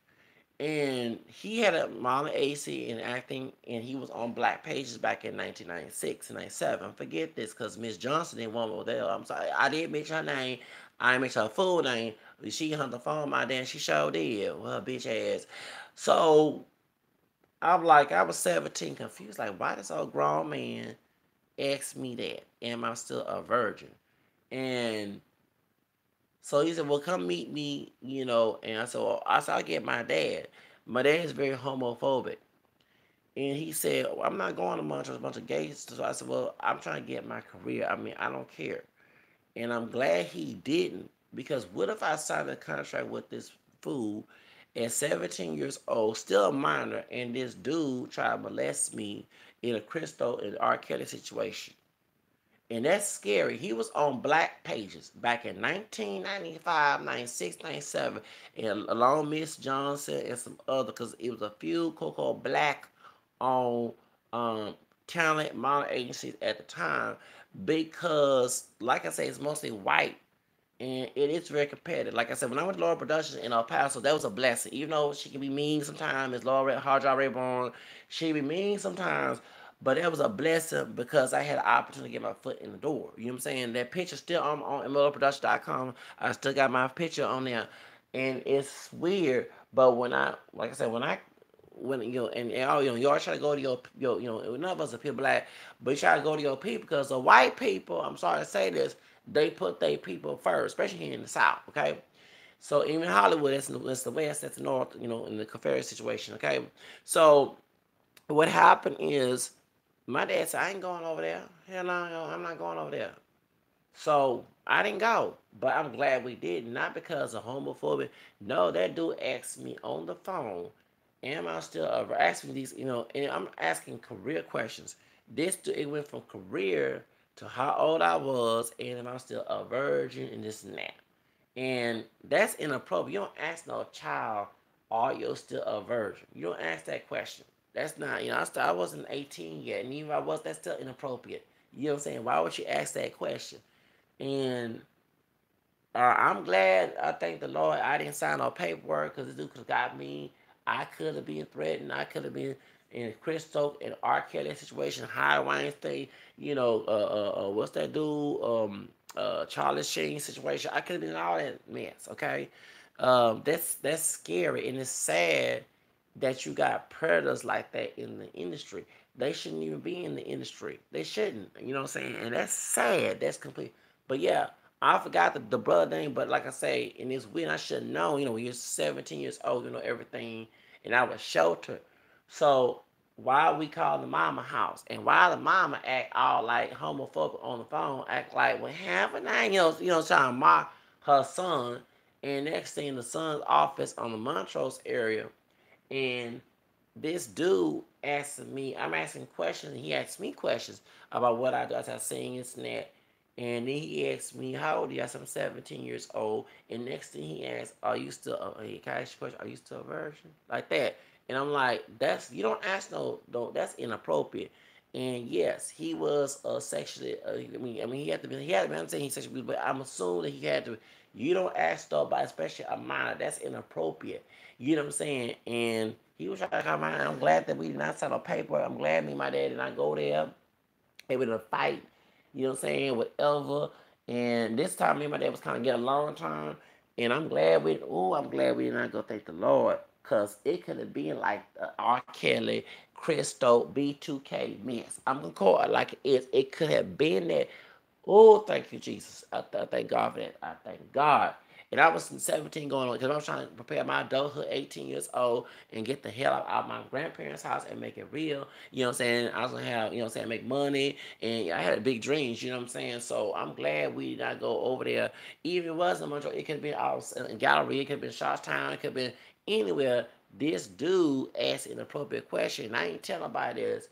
Speaker 1: And he had a minor AC in acting, and he was on Black Pages back in 1996 and 97. Forget this, because Miss Johnson didn't want me there. I'm sorry. I did mention her name. I didn't mention her full name. She hung the phone my dad. She sure did. Well, her bitch ass. So I'm like, I was 17, confused. Like, why does a grown man ask me that? Am I still a virgin? And so he said, well, come meet me, And I said, well, I'll get my dad. My dad is very homophobic. And he said, well, I'm not going to Montrose, a bunch of gays. So I said, well, I'm trying to get my career. I mean, I don't care. And I'm glad he didn't. Because what if I signed a contract with this fool at 17 years old, still a minor, and this dude tried to molest me in a Crystal and R. Kelly situation? And that's scary. He was on Black Pages back in 1995, 96, 97, and along Miss Johnson and some other, because it was a few Coco Black on talent model agencies at the time, because, like I say, it's mostly white, and it is very competitive. Like I said, when I went to Laura Productions in El Paso, that was a blessing. Even though she can be mean sometimes, as Laura Hardjaw Rayburn, she can be mean sometimes, but it was a blessing because I had an opportunity to get my foot in the door. You know what I'm saying? That picture still on MLOproduction.com. I still got my picture on there, and it's weird. But like I said, when y'all try to go to your none of us are people black, but you try to go to your people, because the white people, I'm sorry to say this, they put their people first, especially here in the South, okay? So even Hollywood, that's the West, that's the North, in the Confederate situation, okay? So what happened is, my dad said, I ain't going over there. Hell no, I'm not going over there. So I didn't go, but I'm glad we did. Not because of homophobia. No, that dude asked me on the phone, am I still asking these, and I'm asking career questions. It went from career to how old I was, and am I still a virgin, and this and that. And that's inappropriate. You don't ask no child, are you still a virgin? You don't ask that question. That's not, I wasn't 18 yet, and even if I was, that's still inappropriate. You know what I'm saying? Why would you ask that question? And I'm glad, I thank the Lord, I didn't sign no paperwork, because this dude could have got me. I could have been threatened. I could have been in Chris Stokes and R. Kelly situation, High Weinstein, what's that dude? Charlie Sheen situation. I could have been in all that mess, okay? That's scary, and it's sad that you got predators like that in the industry. They shouldn't even be in the industry. They shouldn't. You know what I'm saying? And that's sad. That's complete. But yeah, I forgot the brother name. But like I say, and it's weird. I should have known. When you're 17 years old, you know everything. And I was sheltered. So why we call the mama house, and why the mama act all like homophobic on the phone, act like what happened? Trying to mock her son. And next thing, the son's office on the Montrose area, and this dude asked me, I'm asking questions, and he asked me questions about what I do. I started saying this and that. And then he asked me, how old are you? I said, I'm 17 years old. And next thing he asked, are you still, can I ask you a question? Are you still a virgin? Like that. And I'm like, you don't ask that's inappropriate. And yes, he was sexually, I'm saying he's sexually abused, but I'm assuming that he had to, you don't ask though, by especially a minor, that's inappropriate. You know what I'm saying? And he was trying to come out. I'm glad that we did not sign a paper. I'm glad me and my dad did not go there. They were in a fight, you know what I'm saying, with Elva. And this time me and my dad was kind of getting along time. And I'm glad we did not go, thank the Lord. Because it could have been like R. Kelly, Christo, B2K mess. I'm going to call it like it is. It could have been that. Oh, thank you, Jesus. I thank God for that. I thank God. And I was 17 going on because I was trying to prepare my adulthood, 18 years old, and get the hell out of my grandparents' house and make it real. You know what I'm saying? I was going to have, you know what I'm saying, make money. And I had big dreams, you know what I'm saying? So I'm glad we did not go over there. Even if it wasn't Montreal, it could have been out in Gallery, it could have been Charlestown, it could have been anywhere. This dude asked an appropriate question. And I ain't telling nobody this.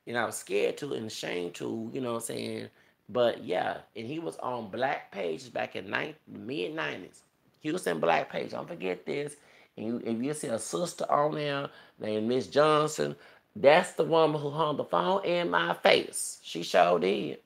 Speaker 1: And I was scared to and ashamed to, you know what I'm saying? But yeah, and he was on Black Pages back in mid 90s. He was in Black Pages. Don't forget this. And if you see a sister on there named Miss Johnson, that's the woman who hung the phone in my face. She sure did.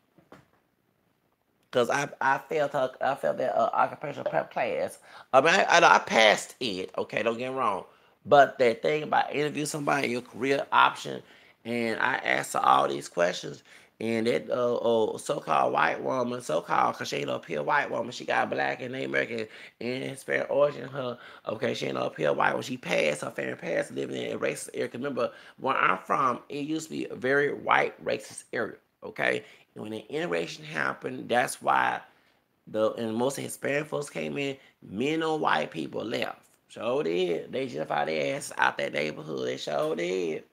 Speaker 1: Cause I failed her. I failed that occupational prep class. I mean, I passed it. Okay, don't get me wrong. But that thing about interview somebody, your career option, and I asked her all these questions, and that so-called white woman, so-called, cause she ain't no pure white woman. She got black and Native American and Hispanic origin. Her okay, she ain't no pure white woman. She passed. Her family passed, living in a racist area. Remember, where I'm from, it used to be a very white racist area. Okay, and when the integration happened, that's why and most of Hispanic folks came in, men on white people left. Sure did. They gentrified their ass out that neighborhood. They sure did.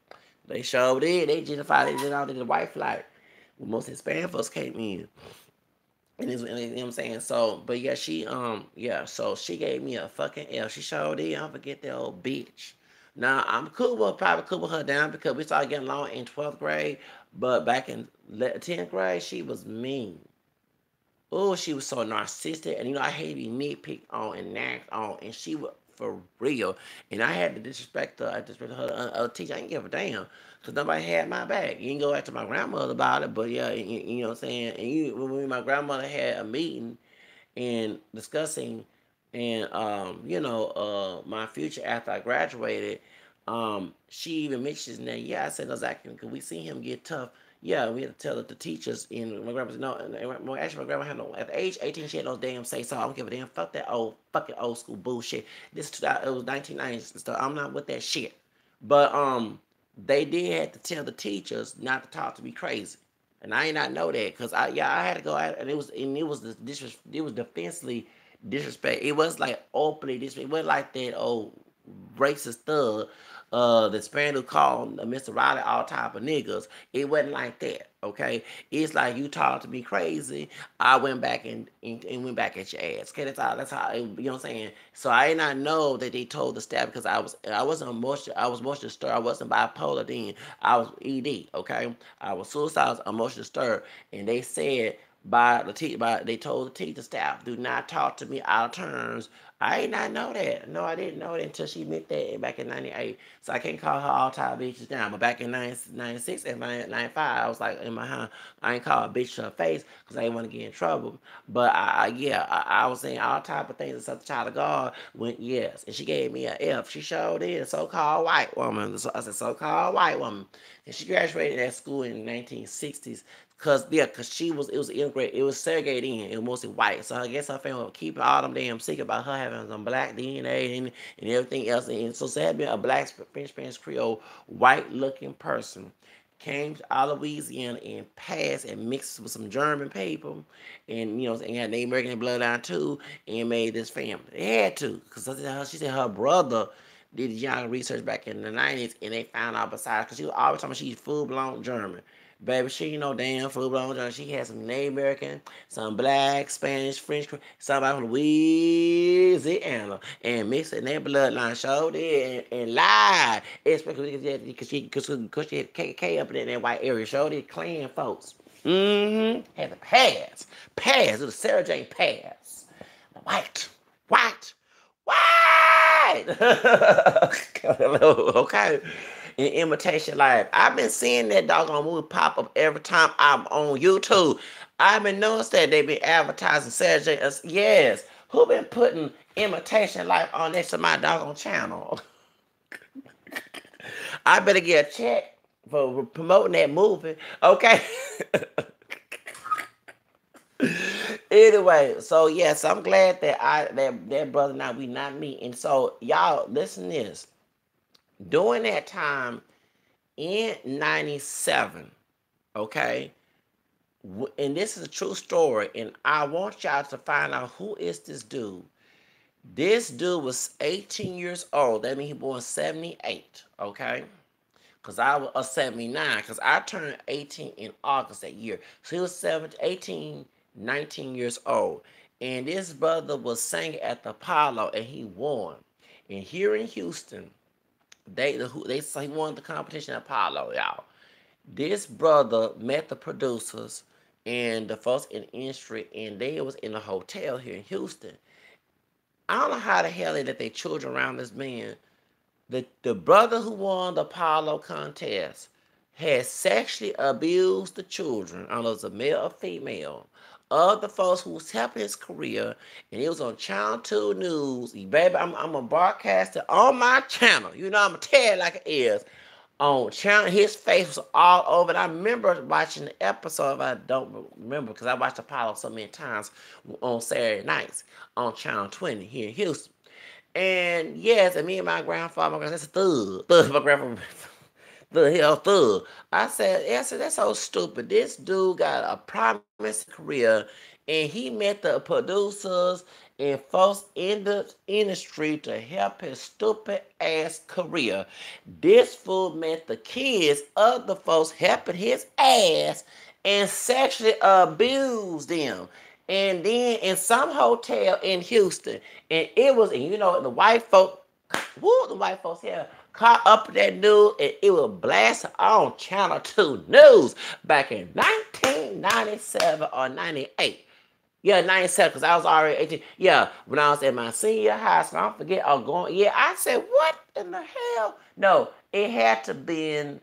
Speaker 1: They sure did. They gentrified it out to the white flight. When most Hispanic folks came in. And you know what I'm saying? So, but yeah, so she gave me a fucking L. She sure did. I don't forget that old bitch. Now, I'm cool with, probably cool with her down because we started getting along in 12th grade, but back in 10th grade, she was mean. Oh, she was so narcissistic, and I hate to be nitpicked on and nagged on, and she was for real. And I had to disrespect her. I disrespected her teacher. I didn't give a damn because nobody had my back. You can go after my grandmother about it, but yeah, you know what I'm saying. And when my grandmother had a meeting and discussing, and my future after I graduated, she even mentions that. Yeah, I said, no, Zach, because we see him get tough. Yeah, we had to tell the teachers. And my grandma said, no. And actually, my grandma had no. At the age 18, she had no damn say so. I don't give a damn. Fuck that fucking old school bullshit. It was 1990s and stuff. I'm not with that shit. But they did have to tell the teachers not to talk to me crazy. And I did not know that because I had to go out, and it was defensively disrespect. It was like openly disrespect. It wasn't like that old racist thug, the Spaniel called Mr. Riley all type of niggas. It wasn't like that. Okay, it's like you talked to me crazy. I went back and went back at your ass. Okay, that's how you know what I'm saying. So I did not know that they told the staff because I wasn't emotional. I was emotional disturbed. I wasn't bipolar then. I was ED. Okay, I was suicidal, emotional disturbed, and they said they told the teacher staff, do not talk to me out of terms. I did not know that. No, I didn't know that until she meant that back in 98. So I can't call her all type bitches down. But back in 96 and 95, I was like, in my hand, I ain't call a bitch to her face because I didn't want to get in trouble. But I was saying all type of things and such a child of God went yes. And she gave me an F. She showed it, a so-called white woman. So I said, so-called white woman. And she graduated at school in the 1960s. Cause it was integrated, it was segregated in, it was mostly white. So I guess her family was keeping all them damn secret about her having some black DNA and everything else. And so had been a black French Spanish Creole, white looking person. Came out of Louisiana and passed and mixed with some German people, and and had Native American bloodline too, and made this family. They had to, because she said her brother did young research back in the 90s, and they found out besides, because she was always talking about she's full blown German. Baby, she ain't no damn full blown German. She had some Native American, some black, Spanish, French, somebody from Louisiana, and mixed in their bloodline, showed it and lied. Especially because she had KKK up in that white area, showed it Klan folks. Had to pass. Pass. It was Sarah Jane Pass. White. White. White. Okay. In Imitation Life. I've been seeing that doggone movie pop up every time I'm on YouTube. I've been noticing that they've been advertising Sarah Jane. Yes. Who been putting Imitation Life on next to my doggone channel? I better get a check for promoting that movie. Okay. Anyway, so yes, I'm glad that that brother now we not meet. And so y'all listen to this. During that time in 97, okay, and this is a true story, and I want y'all to find out who is this dude. This dude was 18 years old. That means he born 78, okay? Because I was 79, because I turned 18 in August that year. So he was 17, 18, 19 years old. And this brother was singing at the Apollo, and he won. And here in Houston, they say he won the competition at Apollo, y'all. This brother met the producers and the folks in the industry, and they was in a hotel here in Houston. I don't know how the hell they let their children around this man. The brother who won the Apollo contest had sexually abused the children, I don't know if it's a male or female, of the folks who was helping his career, and it was on Channel 2 News. Baby, I'm going to broadcast it on my channel. You know, I'm going to tell it like it is. On channel, his face was all over it. I remember watching the episode, if I don't remember, because I watched Apollo so many times on Saturday nights on Channel 20 here in Houston. And yes, and me and my grandfather, that's a thug, my grandfather, the hell thug. I said, that's so stupid. This dude got a promising career, and he met the producers and folks in the industry to help his stupid ass career. This fool met the kids of the folks helping his ass and sexually abused them. And then in some hotel in Houston, and it was, and you know, the white folk, woo, the white folks here caught up with that news, and it was blasted on Channel 2 News back in 1997 or 98. Yeah, 97, because I was already 18. Yeah, when I was in my senior high school, I don't forget, I was going, yeah, I said, what in the hell? No, it had to been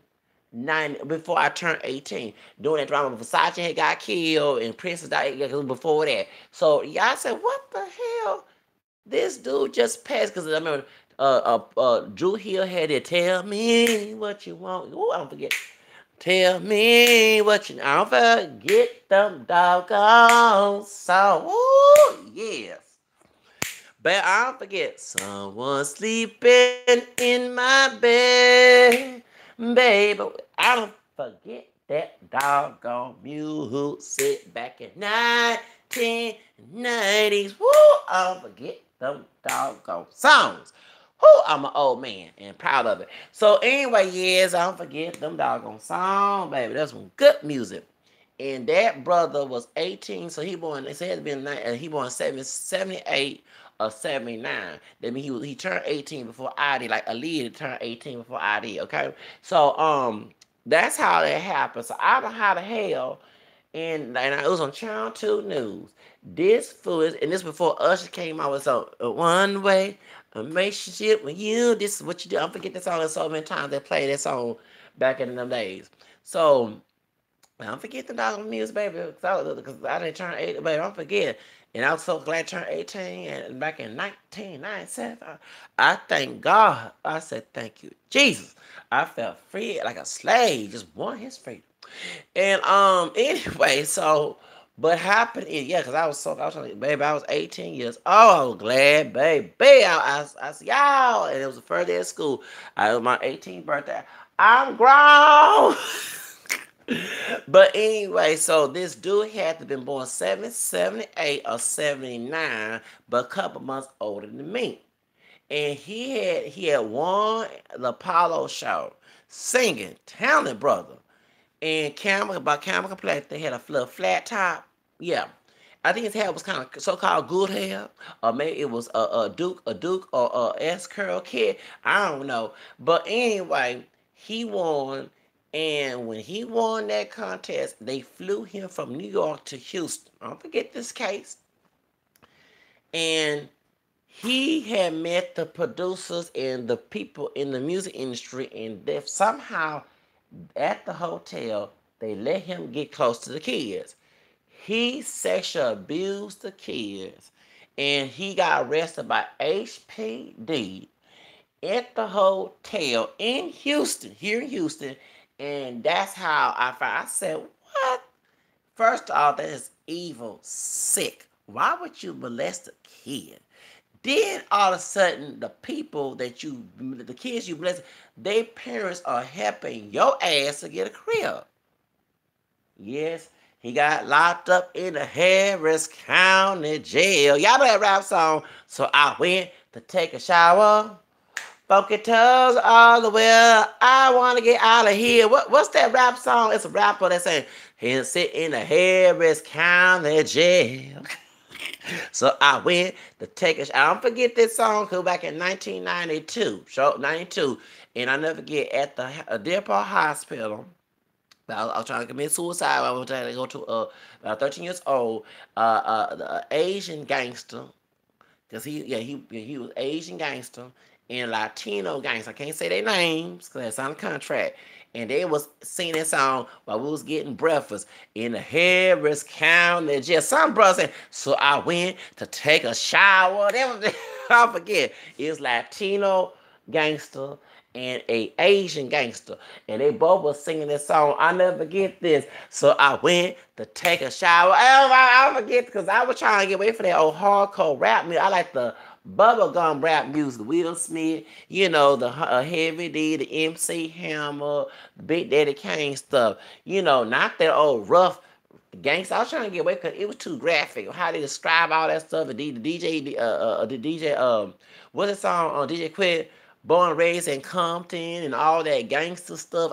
Speaker 1: 90, before I turned 18. Doing that drama, Versace had got killed, and Princess died, yeah, before that. So, yeah, I said, what the hell? This dude just passed, because I remember Drew Hill had to tell me what you want. Ooh, I don't forget. Tell me what you. I don't forget them doggone song. Ooh, yes. But I don't forget. Someone sleeping in my bed, baby. I don't forget that doggone music back in 1990s. Woo! I don't forget them doggone songs. Whoo, I'm an old man and proud of it. So anyway, yes, I don't forget them doggone songs, baby. That's some good music. And that brother was 18, so he born. They said he born 78 or 79. That means he turned 18 before I did. Like Aaliyah turned 18 before I did. Okay, so that's how that happened. So I don't know how the hell. And it was on Channel 2 News. This fool is, and this before Usher came out with a one way relationship with you. This is what you do. I forget that song. There's so many times they played that song back in them days. So I don't forget the dollar music, baby, because I didn't turn 8, baby. I don't forget. And I was so glad I turned 18 and back in 1997. I thank God. I said, thank you, Jesus. I felt free like a slave, just won his freedom. And anyway, so but happened is, yeah, because I was trying to, baby, I was 18 years old. I was glad, baby. I said, y'all, and it was the first day of school. It was my 18th birthday. I'm grown. But anyway, so this dude had to have been born 78 or 79, but a couple months older than me. And he had won the Apollo show, singing, talented brother. And Camel Complex, they had a flat top. Yeah. I think his hair was kind of so-called good hair, or maybe it was a Duke or a S curl kid. I don't know, but anyway, he won, and when he won that contest, they flew him from New York to Houston. Don't forget this case, and he had met the producers and the people in the music industry, and they somehow at the hotel they let him get close to the kids. He sexually abused the kids, and he got arrested by HPD at the hotel in Houston, here in Houston, and that's how I found. I said, "What? First off, that is evil, sick. Why would you molest a kid?" Then all of a sudden, the kids you bless, their parents are helping your ass to get a crib. Yes, He got locked up in the Harris County jail. Y'all know that rap song? So I went to take a shower. Funky toes all the way. I want to get out of here. What's that rap song? It's a rapper that's saying, he'll sit in the Harris County jail. So I went to take a shower. I don't forget this song because back in 1992, 92, and I never forget at the Deer Park Hospital. I was trying to commit suicide. I was trying to go to about 13 years old. The Asian gangster, because he was Asian gangster and Latino gangster. I can't say their names because that's on the contract. And they was singing that song while we was getting breakfast in the Harris County jail. Some brother said, so I went to take a shower. I forget. It was Latino gangster and a Asian gangster. And they both were singing this song. I never forget this. So I went to take a shower. I forget because I was trying to get away from that old hardcore rap music. I like the bubblegum rap music. Will Smith, you know, the Heavy D, the MC Hammer, the Big Daddy Kane stuff. You know, not that old rough gangster. I was trying to get away because it was too graphic. How they describe all that stuff. The DJ, what's the song on DJ Quit? Born and raised in Compton and all that gangster stuff.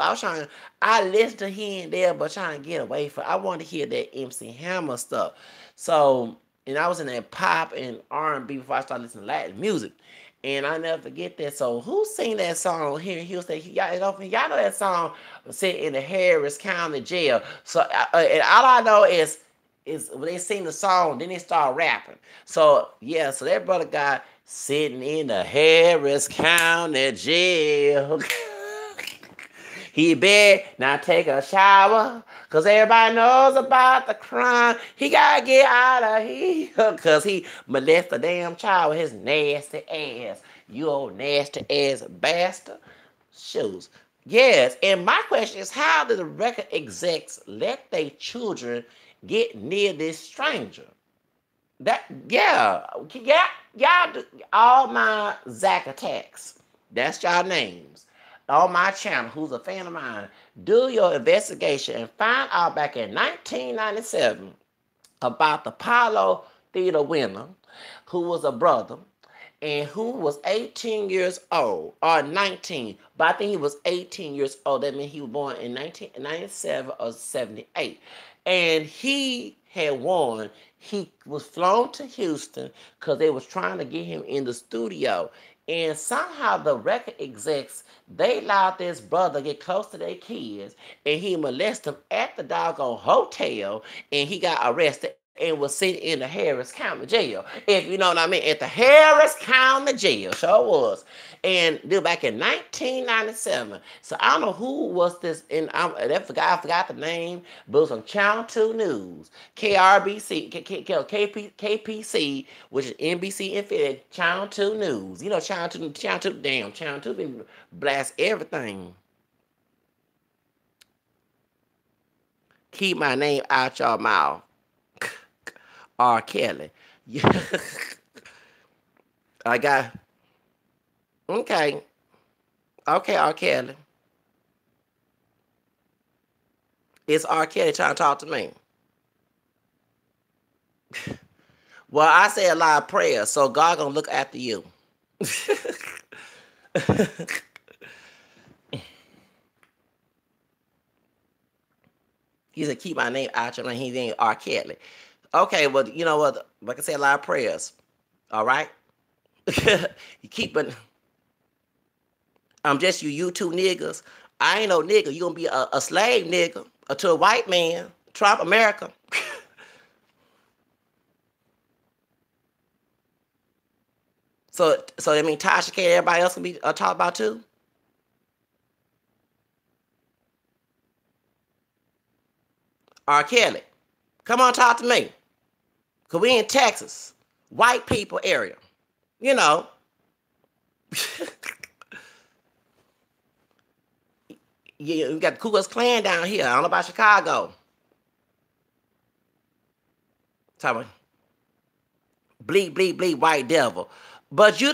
Speaker 1: I listened to here and there, but trying to get away from. I wanted to hear that MC Hammer stuff. So, and I was in that pop and R&B before I started listening to Latin music. And I never forget that. So, who sing that song here in Houston? Y'all know that song sitting in the Harris County jail. So, and all I know is when they sing the song, then they start rapping. So, yeah, so that brother got sitting in the Harris County jail. He better not take a shower, because everybody knows about the crime. He got to get out of here, because he molested a damn child with his nasty ass. You old nasty ass bastard. Shoes. Yes, and my question is, how do the record execs let their children get near this stranger? Y'all do all my Zach attacks. That's y'all names. On my channel, who's a fan of mine, do your investigation and find out back in 1997 about the Apollo Theater winner, who was a brother, and who was 18 years old, or 19, but I think he was 18 years old. That means he was born in 1997 or 78. And he had won. He was flown to Houston because they was trying to get him in the studio. And somehow the record execs, they allowed this brother get close to their kids, and he molested them at the doggone hotel, and he got arrested and was sitting in the Harris County jail. If you know what I mean, at the Harris County jail, sure was. And back in 1997. So I don't know who was this, and I forgot the name, but it was on Channel 2 News, KRBC, KPC, which is NBC affiliate, Channel 2 News. You know, Channel 2 been blast everything. Keep my name out your mouth. R. Kelly. I got... Okay, R. Kelly. It's R. Kelly trying to talk to me. Well, I say a lot of prayers, so God gonna look after you. He said, keep my name out your mouth. He ain't R. Kelly. Okay, well, you know what? Like I say, a lot of prayers. All right? You keep it. I'm just you two niggas. I ain't no nigga. You gonna be a slave nigga to a white man. Trump America. So I mean, Tasha K, everybody else can be talked about too? R. Kelly, come on, talk to me. Because we in Texas. White people area. You know. Yeah, we got the Ku Klux Klan down here. I don't know about Chicago. Talk about bleed, bleed, bleed, white devil. But you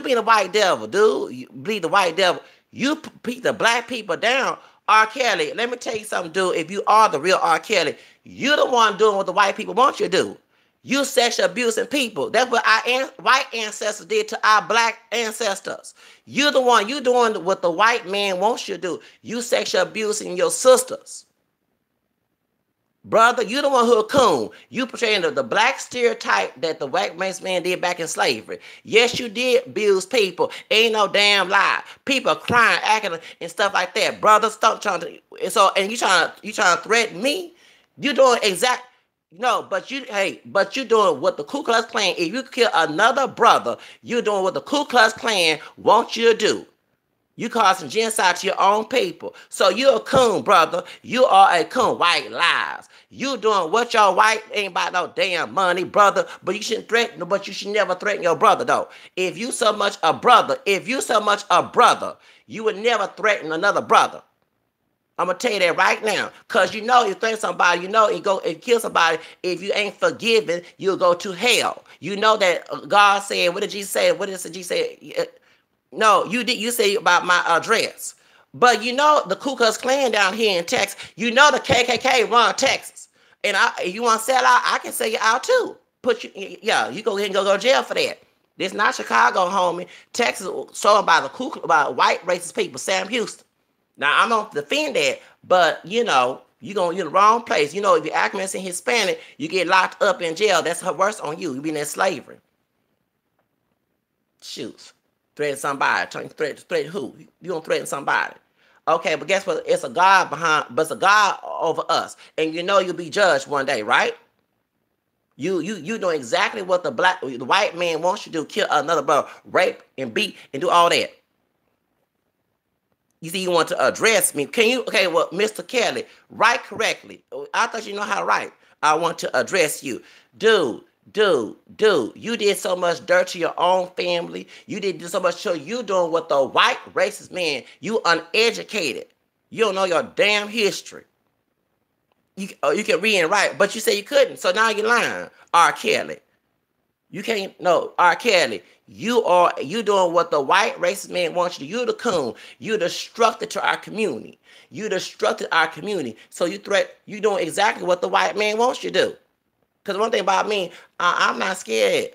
Speaker 1: being a white devil, dude. You bleed the white devil. You beat the black people down. R. Kelly, let me tell you something, dude. If you are the real R. Kelly, you're the one doing what the white people want you to do. You sexual abusing people. That's what our white ancestors did to our black ancestors. You're the one, you doing what the white man wants you to do. You sexual abusing your sisters. Brother, you the one who a coon. You portraying the black stereotype that the white man did back in slavery. Yes, you did abuse people. Ain't no damn lie. People crying, acting, and stuff like that. Brother, stop trying to. And you trying to threaten me? You doing exact. No, but you doing what the Ku Klux Klan. If you kill another brother, you doing what the Ku Klux Klan wants you to do. You causing genocide to your own people. So you're a coon, brother. You are a coon. White lies. You doing what your white ain't about no damn money, brother. But you shouldn't threaten. But you should never threaten your brother, though. If you so much a brother, you would never threaten another brother. I'm gonna tell you that right now, cause you know you threaten somebody, you know you go and kill somebody. If you ain't forgiven, you'll go to hell. You know that God said. What did Jesus say? What did Jesus say? No, you did. You say about my address, but you know the Ku Klux Klan down here in Texas. You know the KKK run Texas, and if you want to sell out, I can sell you out too. You go ahead and go to jail for that. This not Chicago, homie. Texas sold by by white racist people. Sam Houston. Now I don't defend that, but you know you're in the wrong place. You know if you're acclimated Hispanic, you get locked up in jail. That's worse on you. You be in slavery. Shoot. Threaten somebody. Threaten who? You don't threaten somebody. Okay, but guess what? It's a God but it's a God over us. And you know you'll be judged one day, right? You know exactly what the white man wants you to do, kill another brother, rape and beat and do all that. You see, you want to address me. Well, Mr. Kelly, write correctly. I thought you know how to write. I want to address you. Dude, you did so much dirt to your own family. You did so much to you doing what the white racist man, you uneducated. You don't know your damn history. You can read and write, but you say you couldn't. So now you're lying. R. Kelly. You can't, no, R. Kelly. You doing what the white racist man wants you to do. You the coon. You destructed to our community. You destructed our community. So you doing exactly what the white man wants you to do. Because one thing about me, I'm not scared.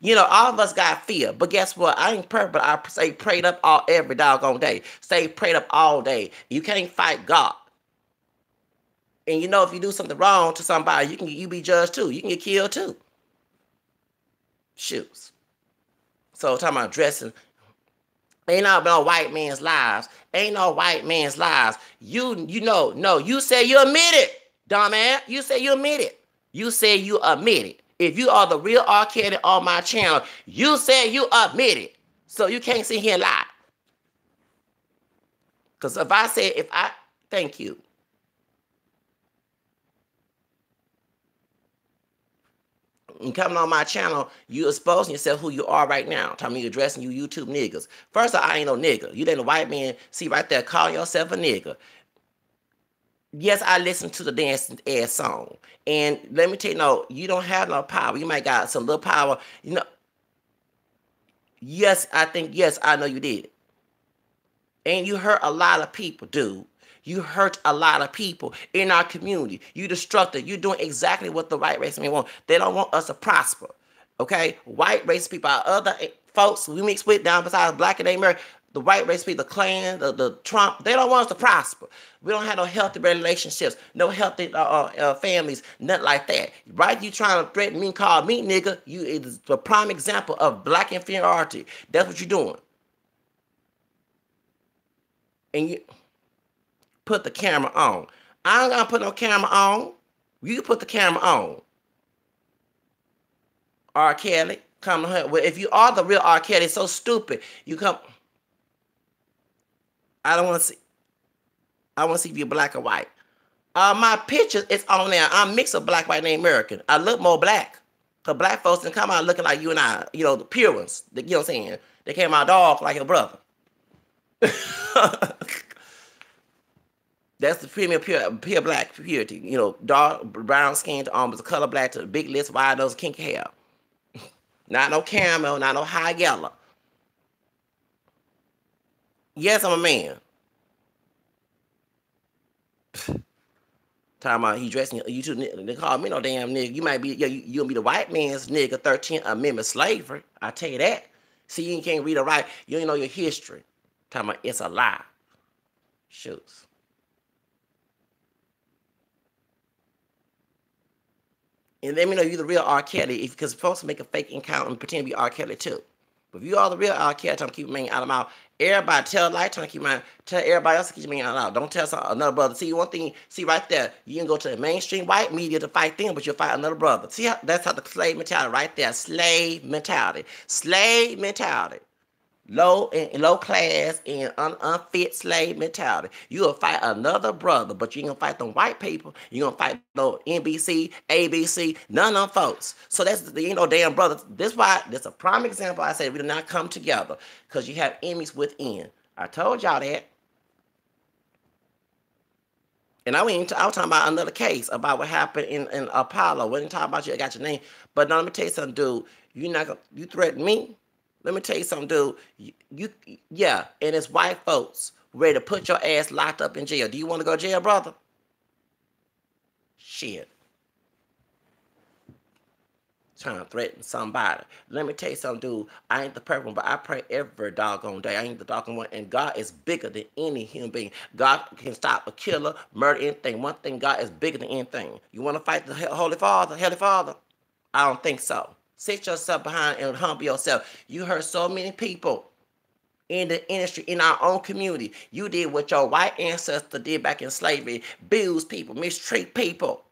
Speaker 1: You know, all of us got fear. But guess what? I ain't perfect, but I stay prayed up every doggone day. Stay prayed up all day. You can't fight God. And you know, if you do something wrong to somebody, you be judged too. You can get killed too. Shoes. So talking about dressing. Ain't no white man's lives. Ain't no white man's lives. You know, no, you say you admit it, dumbass. You say you admit it. You say you admit it. If you are the real R. Kelly on my channel, you say you admit it. So you can't sit here and lie. Because thank you. And coming on my channel, you exposing yourself who you are right now. Telling me you addressing you YouTube niggas. First of all, I ain't no nigga. You let a white man see right there calling yourself a nigga. Yes, I listen to the dancing ass song. And let me tell you, no, you don't have no power. You might got some little power. You know. Yes, I know you did. And you hurt a lot of people, dude. You hurt a lot of people in our community. You destructed. You're doing exactly what the white race men want. They don't want us to prosper. Okay? White race people are other folks we mix with down besides black and American. The white race people, the Klan, the Trump, they don't want us to prosper. We don't have no healthy relationships, no healthy families, nothing like that. Right? You trying to threaten me, call me nigga. You is the prime example of black inferiority. That's what you're doing. And you put the camera on. I ain't gonna put no camera on. You put the camera on. R. Kelly, come to her. Well, if you are the real R. Kelly, it's so stupid. You come. I don't want to see. I want to see if you're black or white. My picture is on there. I'm mixed of black, white, and American. I look more black. Because black folks didn't come out looking like you and I. You know, the pure ones. You know what I'm saying? They came out dark like your brother. That's the premier pure black purity. You know, dark brown skin to almost color black to big lips, wide nose, kinky hair. Not no caramel, not no high yellow. Yes, I'm a man. Talking about he dressing you two. They call me no damn nigga. You might be you gonna be the white man's nigga. 13th Amendment slavery. I tell you that. See, you can't read or write. You don't know your history. Talking about it's a lie. Shoots. And let me know you the real R. Kelly, because folks make a fake account and pretend to be R. Kelly too. But if you are the real R. Kelly, trying to keep your man out of mouth. Everybody tell light, trying to keep my tell everybody else to keep your man out of mouth. Don't tell another brother. See one thing, see right there, you can go to the mainstream white media to fight them, but you'll fight another brother. See how that's how the slave mentality right there. Slave mentality. Slave mentality. Low class and unfit slave mentality. You will fight another brother, but you ain't gonna fight them white people. You gonna fight no NBC, ABC, none of them folks. So that's ain't no damn brothers. This why this a prime example. I said we do not come together because you have enemies within. I told y'all that. And I was talking about another case about what happened in Apollo. We didn't talk about you. I got your name, but now let me tell you something, dude. You threaten me. Let me tell you something, dude. Yeah, and it's white folks ready to put your ass locked up in jail. Do you want to go to jail, brother? Shit. Trying to threaten somebody. Let me tell you something, dude. I ain't the perfect one, but I pray every doggone day. I ain't the doggone one. And God is bigger than any human being. God can stop a killer, murder, anything. One thing, God is bigger than anything. You want to fight the Holy Father, Heavenly Father? I don't think so. Sit yourself behind and humble yourself. You hurt so many people in the industry, in our own community. You did what your white ancestor did back in slavery. Abuse people, mistreat people.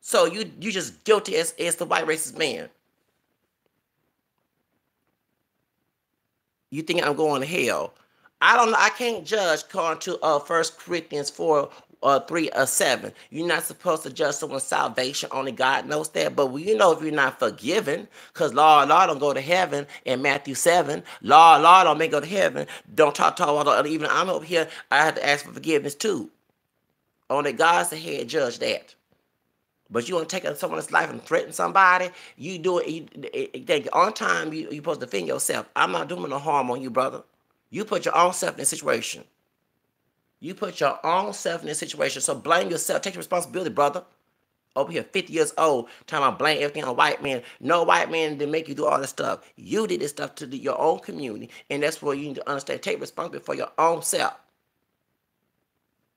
Speaker 1: So you just guilty as the white racist man. You think I'm going to hell? I don't know. I can't judge according to 1 Corinthians 4, 3, 7. You're not supposed to judge someone's salvation. Only God knows that. But you know if you're not forgiven, because Lord don't go to heaven in Matthew 7. Lord don't make go to heaven. Don't talk about even I'm over here. I have to ask for forgiveness too. Only God's the head judge that. But you want to take someone's life and threaten somebody, you do it. On time, you're supposed to defend yourself. I'm not doing no harm on you, brother. You put your own self in a situation. You put your own self in this situation. So blame yourself. Take responsibility, brother. Over here, 50 years old, trying to blame everything on white man. No white man didn't make you do all this stuff. You did this stuff to your own community. And that's where you need to understand. Take responsibility for your own self.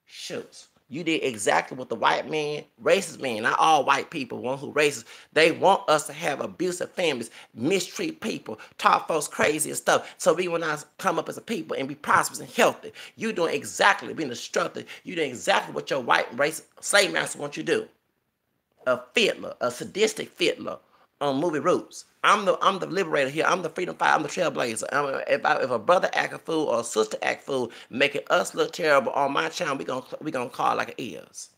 Speaker 1: Shoots. You did exactly what the white man, racist man, not all white people, one who racist, they want us to have abusive families, mistreat people, talk folks crazy and stuff, so we will not come up as a people and be prosperous and healthy. You doing exactly, being destructive, you doing exactly what your white race slave master wants you to do. A fiddler, a sadistic fiddler on movie Roots. I'm the liberator here. I'm the freedom fighter. I'm the trailblazer. If a brother act a fool or a sister act fool, making us look terrible on my channel, we gonna call it like it is.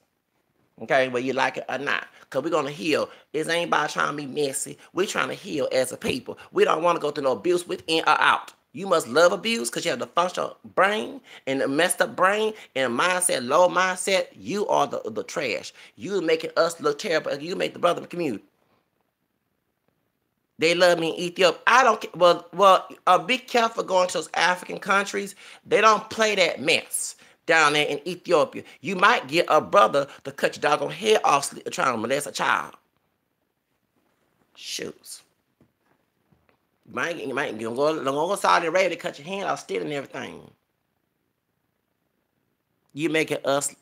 Speaker 1: Okay, whether you like it or not, because we're gonna heal. It ain't about trying to be messy. We're trying to heal as a people. We don't want to go through no abuse within or out. You must love abuse because you have the functional brain and the messed up brain and mindset, low mindset. You are the trash. You making us look terrible. You make the brother community. They love me in Ethiopia. I don't care. Well, be careful going to those African countries. They don't play that mess down there in Ethiopia. You might get a brother to cut your doggone head off trying to molest a child. Shoots. You might go to Saudi Arabia to cut your hand off, stealing everything. You making us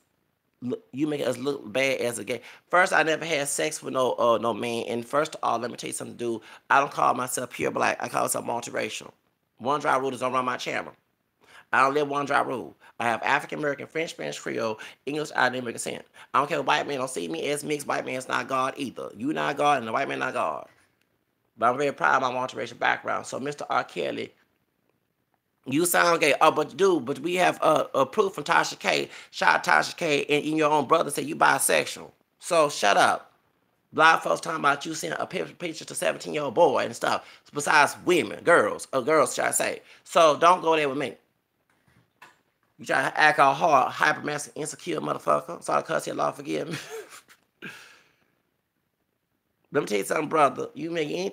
Speaker 1: look bad as a gay. First, I never had sex with no man. And first of all, let me tell you something, dude. I don't call myself pure black. I call myself multiracial. One dry rule is don't run my channel. I don't live one dry rule. I have African American, French, Spanish, Creole, English, identity, consent. I don't care if white man don't see me as mixed. White man's not God either. You not God and the white man not God. But I'm very proud of my multiracial background. So, Mr. R. Kelly, you sound gay. Oh, but we have a proof from Tasha K. Shout out Tasha K. And your own brother said you bisexual. So shut up. Black folks talking about you sending a picture to 17-year-old boy and stuff. Besides women, girls, or girls, should I say. So don't go there with me. You try to act all hard, hypermasculine, insecure motherfucker. Sorry, cuss your Lord, forgive me. Let me tell you something, brother. You make any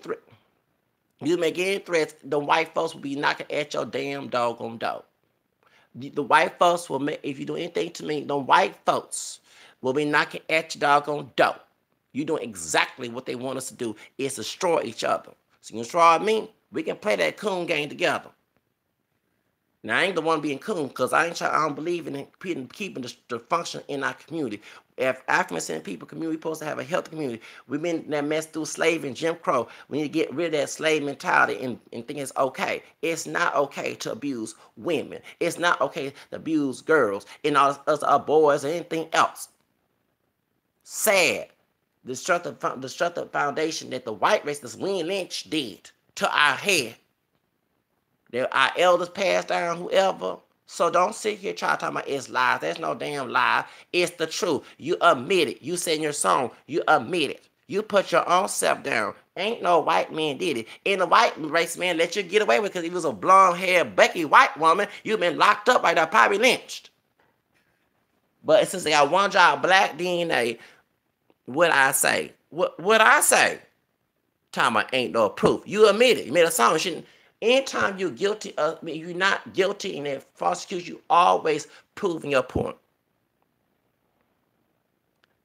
Speaker 1: threats, the white folks will be knocking at your damn doggone door. The white folks will make, if you do anything to me, the white folks We'll be knocking at your doggone door. You're doing exactly what they want us to do, is destroy each other. So you destroy me, we can play that coon game together. Now, I ain't the one being coon, because I don't believe in keeping the function in our community. If African descendant people community supposed to have a healthy community, we've been that mess through slavery and Jim Crow. We need to get rid of that slave mentality and think it's okay. It's not okay to abuse women. It's not okay to abuse girls and all us boys or anything else. Sad. Destructive foundation that the white race, this William Lynch, did to our head. Our elders passed down, whoever. So don't sit here trying to talk about it's lies. There's no damn lie. It's the truth. You admit it. You said in your song, you admit it. You put your own self down. Ain't no white man did it. And the white race man let you get away with it because he was a blonde-haired, Becky white woman. You've been locked up right now, probably lynched. But since they got one job, black DNA, what I say? What I say? Talking about ain't no proof. You admit it. You made a song. Anytime you're guilty you're not guilty in that false accusation, you always proving your point.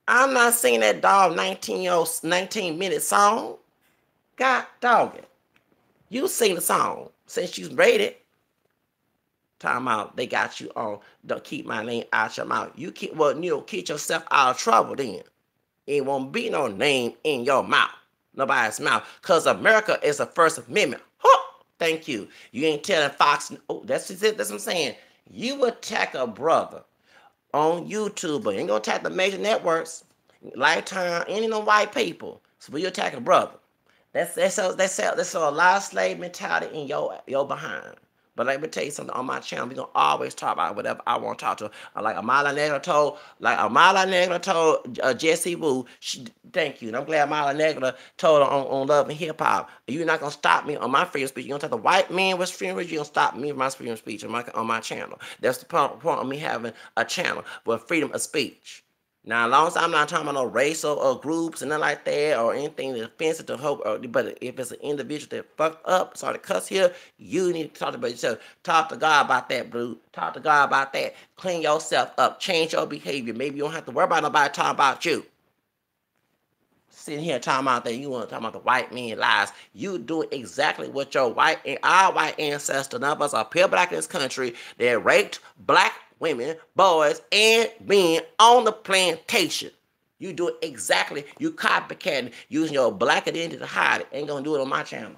Speaker 1: I'm not singing that dog 19-minute song. God dog it. You sing the song since you rated. Talking about they got you on. Don't keep my name out your mouth. You keep yourself out of trouble then. It won't be no name in your mouth. Nobody's mouth. Because America is the First Amendment. Huh! Thank you. You ain't telling Fox. Oh, that's it. That's what I'm saying. You attack a brother on YouTube, but you ain't gonna attack the major networks, Lifetime, any of them white people. So when you attack a brother, that's a lot of slave mentality in your behind. But let me tell you something, on my channel, we're going to always talk about whatever I want to talk to. Like Amala Negra told Jesse Wu, thank you. And I'm glad Amala Negra told her on Love and Hip Hop. You're not going to stop me on my freedom of speech. You're going to talk to white men with freedom of speech. You're going to stop me with my freedom of speech on my channel. That's the point of me having a channel with freedom of speech. Now, as long as I'm not talking about no race or groups and nothing like that or anything that's offensive to hope, but if it's an individual that fucked up, sorry to cuss here, you need to talk about yourself. Talk to God about that, bro. Talk to God about that. Clean yourself up. Change your behavior. Maybe you don't have to worry about nobody talking about you. Sitting here talking about that, you want to talk about the white man lies. You do exactly what our white ancestors, none of us are pure black in this country, they raped black women, boys, and men on the plantation. You do it exactly. You copycatting, using your black identity to hide it. Ain't gonna do it on my channel.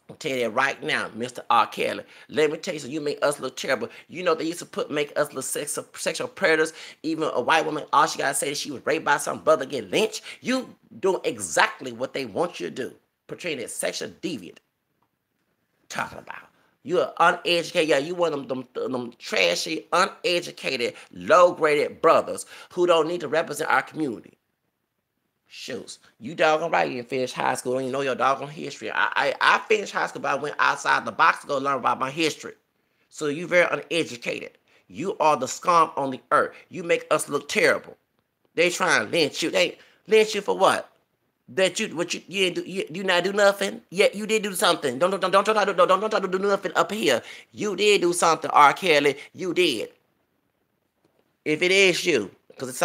Speaker 1: I'll tell you that right now, Mr. R. Kelly. Let me tell you, so you make us look terrible. You know they used to make us look sexual predators. Even a white woman, all she gotta say is she was raped by some brother, get lynched. You doing exactly what they want you to do. Portraying that sexual deviant. Talking about. You are uneducated. Yeah, you one of them trashy, uneducated, low-graded brothers who don't need to represent our community. Shoots. You doggone right you didn't finish high school and you know your doggone history. I finished high school, but I went outside the box to go learn about my history. So you very uneducated. You are the scum on the earth. You make us look terrible. They trying to lynch you. They lynch you for what? That you didn't do, you not do nothing. Yet you did do something. Don't try to do nothing up here. You did do something, R. Kelly. You did. If it is you, because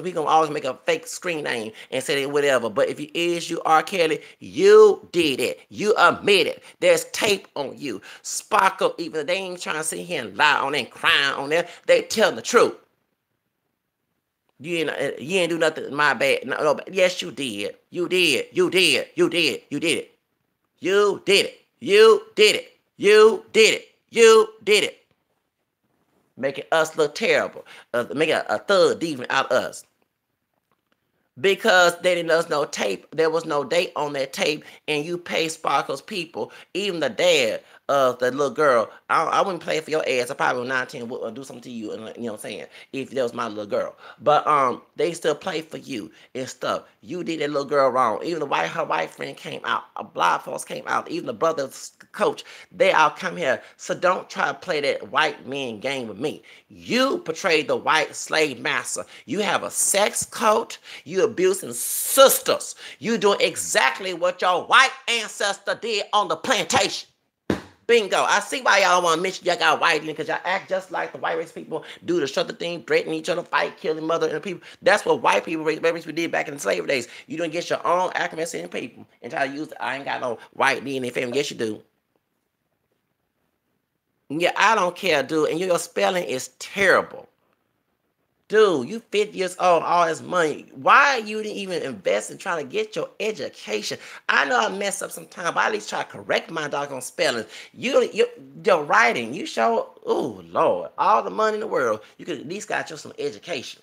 Speaker 1: we gonna always make a fake screen name and say it whatever. But if it is you, R. Kelly, you did it. You admit it. There's tape on you. Sparkle, even they ain't trying to sit here and lie on there and crying on there. They telling the truth. You ain't do nothing. My bad. No, yes, you did. You did. You did. You did. You did it. You did it. You did it. You did it. You did it. Making us look terrible. Making a thug demon out of us. Because they didn't let us know tape. There was no date on that tape. And you pay Sparkle's people. Even the dad of the little girl. I wouldn't play for your ass. I probably was 19 would do something to you. And you know what I'm saying? If that was my little girl. But they still play for you and stuff. You did that little girl wrong. Even her white friend came out. A black folks came out. Even the brother's coach. They all come here. So don't try to play that white man game with me. You portrayed the white slave master. You have a sex cult. You abusing sisters. You doing exactly what your white ancestor did on the plantation. Bingo. I see why y'all want to mention y'all got white in because y'all act just like the white race people do the shut the thing, threaten each other, fight, killing mother and people. That's what white people race we did back in the slavery days. You don't get your own accuracy in people and try to use it. I ain't got no white DNA family. Yes, you do. Yeah, I don't care, dude. And your spelling is terrible. Dude, you 50 years old, all this money. Why you didn't even invest in trying to get your education? I know I mess up sometimes, but I at least try to correct my doggone spelling. Your writing, you show, oh Lord, all the money in the world, you could at least got you some education.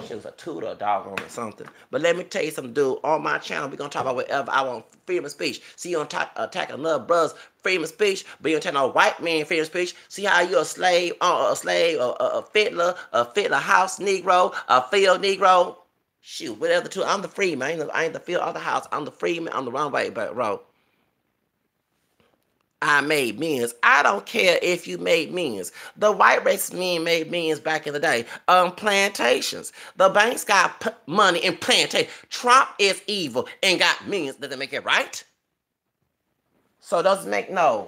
Speaker 1: She was a tutor, a doggone or something. But let me tell you something, dude. On my channel, we're going to talk about whatever I want. Freedom of speech. See, you don't attack another brother's freedom of speech, but you don't attack no white man freedom of speech. See how you're a slave, a fiddler, house Negro, a field Negro. Shoot, whatever the two. I'm the free man. I ain't the field of the house. I'm the free man. I'm the wrong way, but road. I made millions. I don't care if you made millions. The white race men made millions back in the day on plantations. The banks got money in plantations. Trump is evil and got millions. Does that make it right? So it doesn't make no.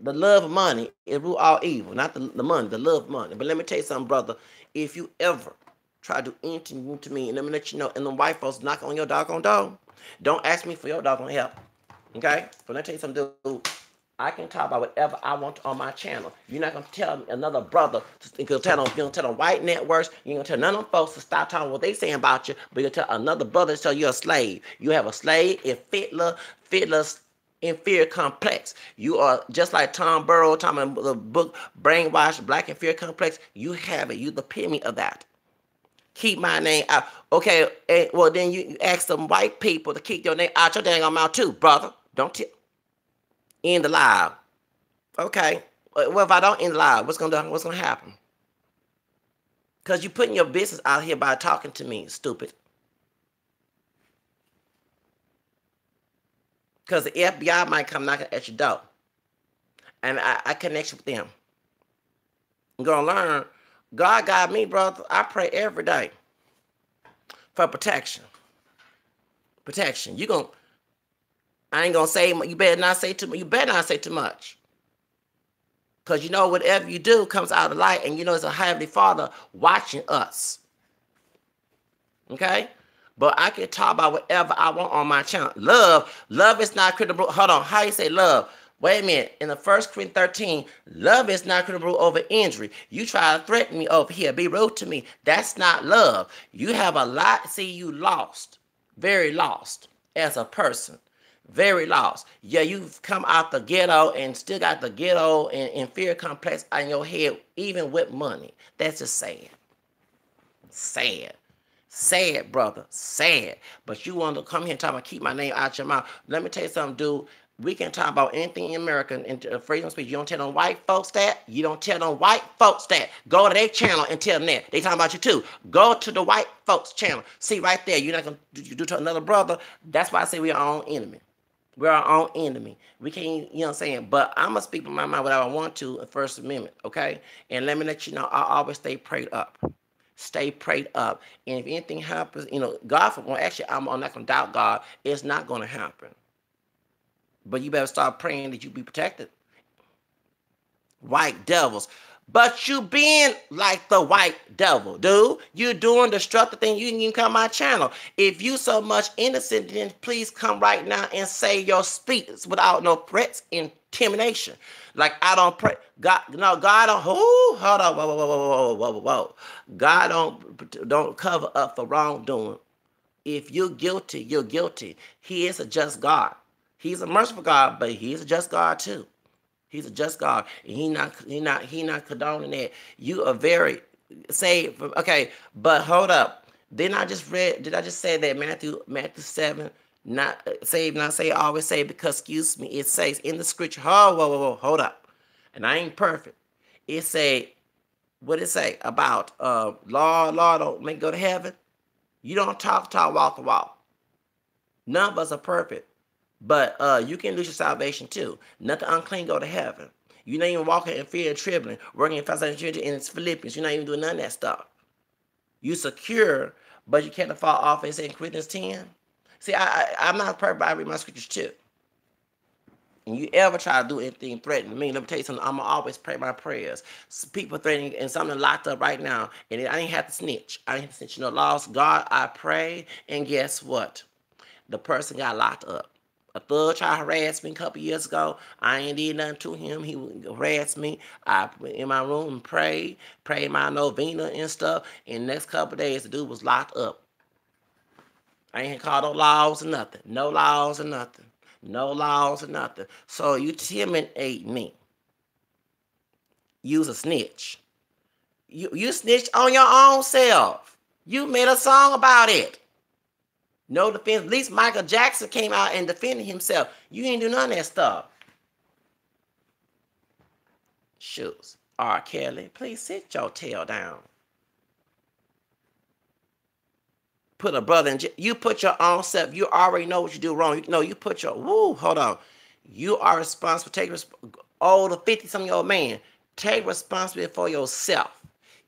Speaker 1: The love of money is rule all evil, not the money, the love of money. But let me tell you something, brother. If you ever try to do anything to me, and let me let you know, and the white folks knock on your doggone door, don't ask me for your doggone help. Okay? But let me tell you something, dude. I can talk about whatever I want on my channel. You're not gonna tell another brother. You don't tell them white networks. You ain't gonna tell none of them folks to stop talking what they saying about you. But you tell another brother to tell you a slave. You have a slave. If Fiddler's inferior complex. You are just like Tom Burrow, talking about the book Brainwashed, Black Inferior Complex. You have it. You the epitome of that. Keep my name out. Okay. Well, then you ask some white people to keep your name out your dang mouth too, brother. Don't tell. End the live. Okay. Well, if I don't end the live, what's gonna happen? Because you're putting your business out here by talking to me, stupid. Because the FBI might come knocking at your door. And I connect with them. I'm gonna learn. God got me, brother. I pray every day for protection. Protection. I ain't gonna say, you better not say too much. You better not say too much. Because you know, whatever you do comes out of light, and you know it's a Heavenly Father watching us. Okay? But I can talk about whatever I want on my channel. Love is not critical. Hold on, how you say love? Wait a minute. In the 1 Corinthians 13, love is not critical over injury. You try to threaten me over here, be rude to me. That's not love. You have a lot. See, you lost. Very lost as a person. Very lost. Yeah, you've come out the ghetto and still got the ghetto and inferior complex on your head, even with money. That's just sad. Sad. Sad, brother. Sad. But you want to come here and talk about keep my name out your mouth. Let me tell you something, dude. We can talk about anything in America and freedom of speech. You don't tell them white folks that. You don't tell them white folks that. Go to their channel and tell them that. They talking about you too. Go to the white folks channel. See right there. You're not going to do to another brother. That's why I say we're our own enemy. We're our own enemy. We can't, you know what I'm saying? But I'm going to speak my mind whatever I want to in First Amendment, okay? And let me let you know, I always stay prayed up. Stay prayed up. And if anything happens, you know, God, well, actually, I'm not going to doubt God. It's not going to happen. But you better start praying that you be protected. White devils. But you being like the white devil, dude. You doing destructive thing. You can come my channel. If you so much innocent, then please come right now and say your speech without no threats, intimidation. Like I don't pray. God, no, God don't. Hold on, whoa. God don't cover up for wrongdoing. If you're guilty, you're guilty. He is a just God. He's a merciful God, but he's a just God too. He's a just God, and he not condoning that. You are very saved. Okay, but hold up. Did I just say that Matthew 7, not saved, not say always say because excuse me, it says in the scripture. Whoa, hold up. And I ain't perfect. It say, what it say about law don't make go to heaven. You don't talk, walk the walk. None of us are perfect. But you can lose your salvation too. Nothing unclean go to heaven. You're not even walking in fear and trembling, working in fasting and in Philippians. You're not even doing none of that stuff. You secure, but you can't fall off in 2 Corinthians 10. See, I'm not perfect, but I read my scriptures too. and you ever try to do anything threatening me, let me tell you something. I'm going to always pray my prayers. People threatening, and something locked up right now, and I ain't have to snitch. I ain't have to snitch no laws. God, I pray, and guess what? The person got locked up. A thug tried to harass me a couple years ago. I ain't did nothing to him. He harassed me. I went in my room and prayed my novena and stuff. And the next couple days, the dude was locked up. I ain't called no laws or nothing. No laws or nothing. No laws or nothing. So you intimidate me. You's a snitch. You snitched on your own self. You made a song about it. No defense. At least Michael Jackson came out and defended himself. You ain't do none of that stuff. Shoes. R. Kelly, please sit your tail down. Put a brother in jail. You put your own self. You already know what you do wrong. You put your, hold on. You are responsible. Take the 50-something-year-old man. Take responsibility for yourself.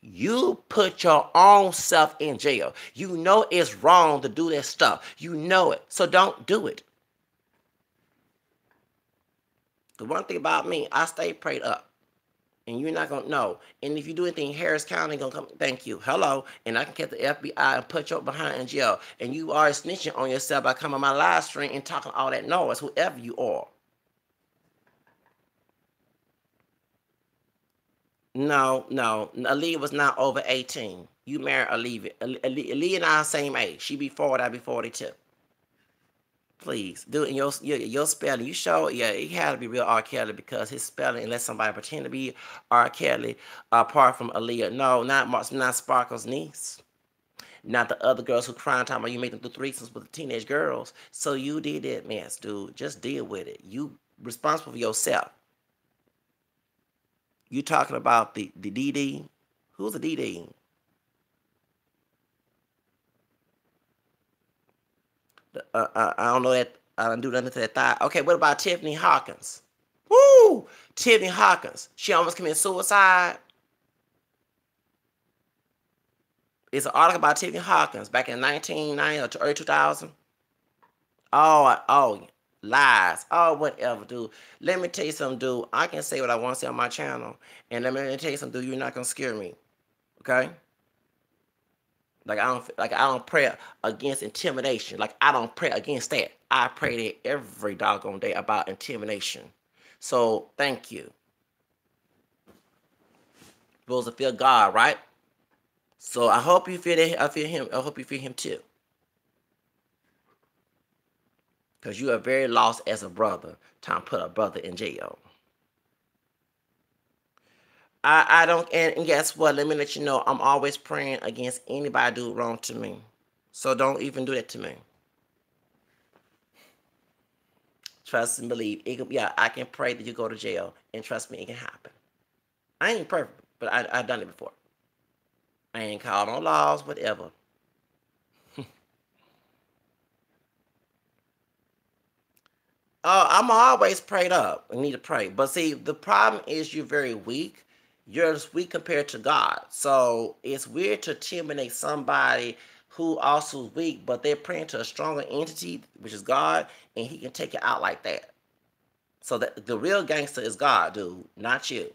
Speaker 1: You put your own self in jail. You know it's wrong to do that stuff. You know it. So don't do it. The one thing about me, I stay prayed up. And you're not going to know. And if you do anything, Harris County going to come, thank you, hello. And I can get the FBI and put you behind in jail. And you are snitching on yourself by coming on my live stream and talking all that noise, whoever you are. No. Aaliyah was not over 18. You married Aaliyah. Aaliyah and I are the same age. She be 40, I be 42. Please, do it in your spelling. You show, it had to be real R. Kelly because his spelling, unless somebody pretend to be R. Kelly, apart from Aaliyah. No, not Sparkle's niece. Not the other girls who crying talking about you made them do threesomes with the teenage girls. So you did that mess, dude. Just deal with it. You responsible for yourself. You talking about the DD? Who's a DD? I don't know that. I don't do nothing to that thigh. Okay, what about Tiffany Hawkins? Woo! Tiffany Hawkins. She almost committed suicide. It's an article about Tiffany Hawkins back in 1990 or early 2000. Oh, lies. Oh, whatever, dude. Let me tell you something, dude. I can say what I want to say on my channel. And let me tell you something, dude. You're not going to scare me. Okay? Like I don't pray against intimidation. Like I don't pray against that. I pray that every doggone day about intimidation. So thank you. Supposed to feel God, right? So I hope you feel that. I feel him. I hope you feel him too. Because you are very lost as a brother. Time to put a brother in jail. I don't, and guess what? Let me let you know, I'm always praying against anybody do wrong to me. So don't even do that to me. Trust and believe. I can pray that you go to jail, and trust me, it can happen. I ain't perfect, but I've done it before. I ain't called no laws, whatever. I'm always prayed up. I need to pray. But see, the problem is you're very weak. You're weak compared to God. So it's weird to intimidate somebody who also is weak, but they're praying to a stronger entity, which is God, and he can take it out like that. So the real gangster is God, dude, not you.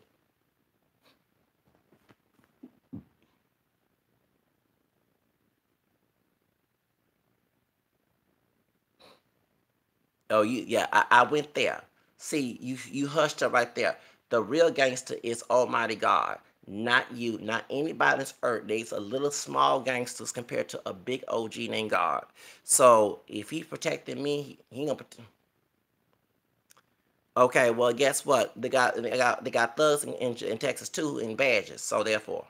Speaker 1: Oh, I went there. See, you hushed up right there. The real gangster is Almighty God, not you, not anybody on this earth. There's a little small gangsters compared to a big OG named God. So if he protected me, he gonna protect. Okay, well, guess what? They got thugs in Texas too in badges. So therefore,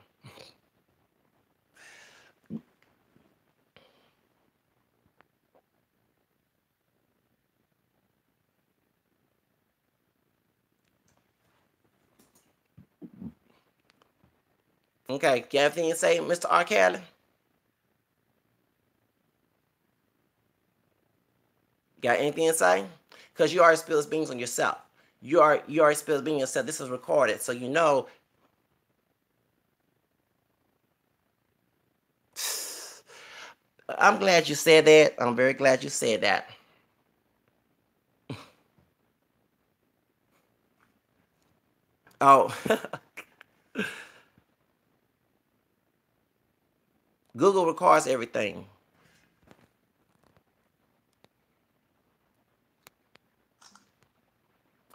Speaker 1: okay. Got anything to say, Mr. R. Kelly? Got anything to say? Because you already spilled beans on yourself. You already spilled beans on yourself. This is recorded, so you know. I'm glad you said that. I'm very glad you said that. Oh, Google records everything.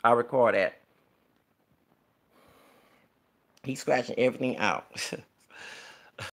Speaker 1: I record that. He's scratching everything out.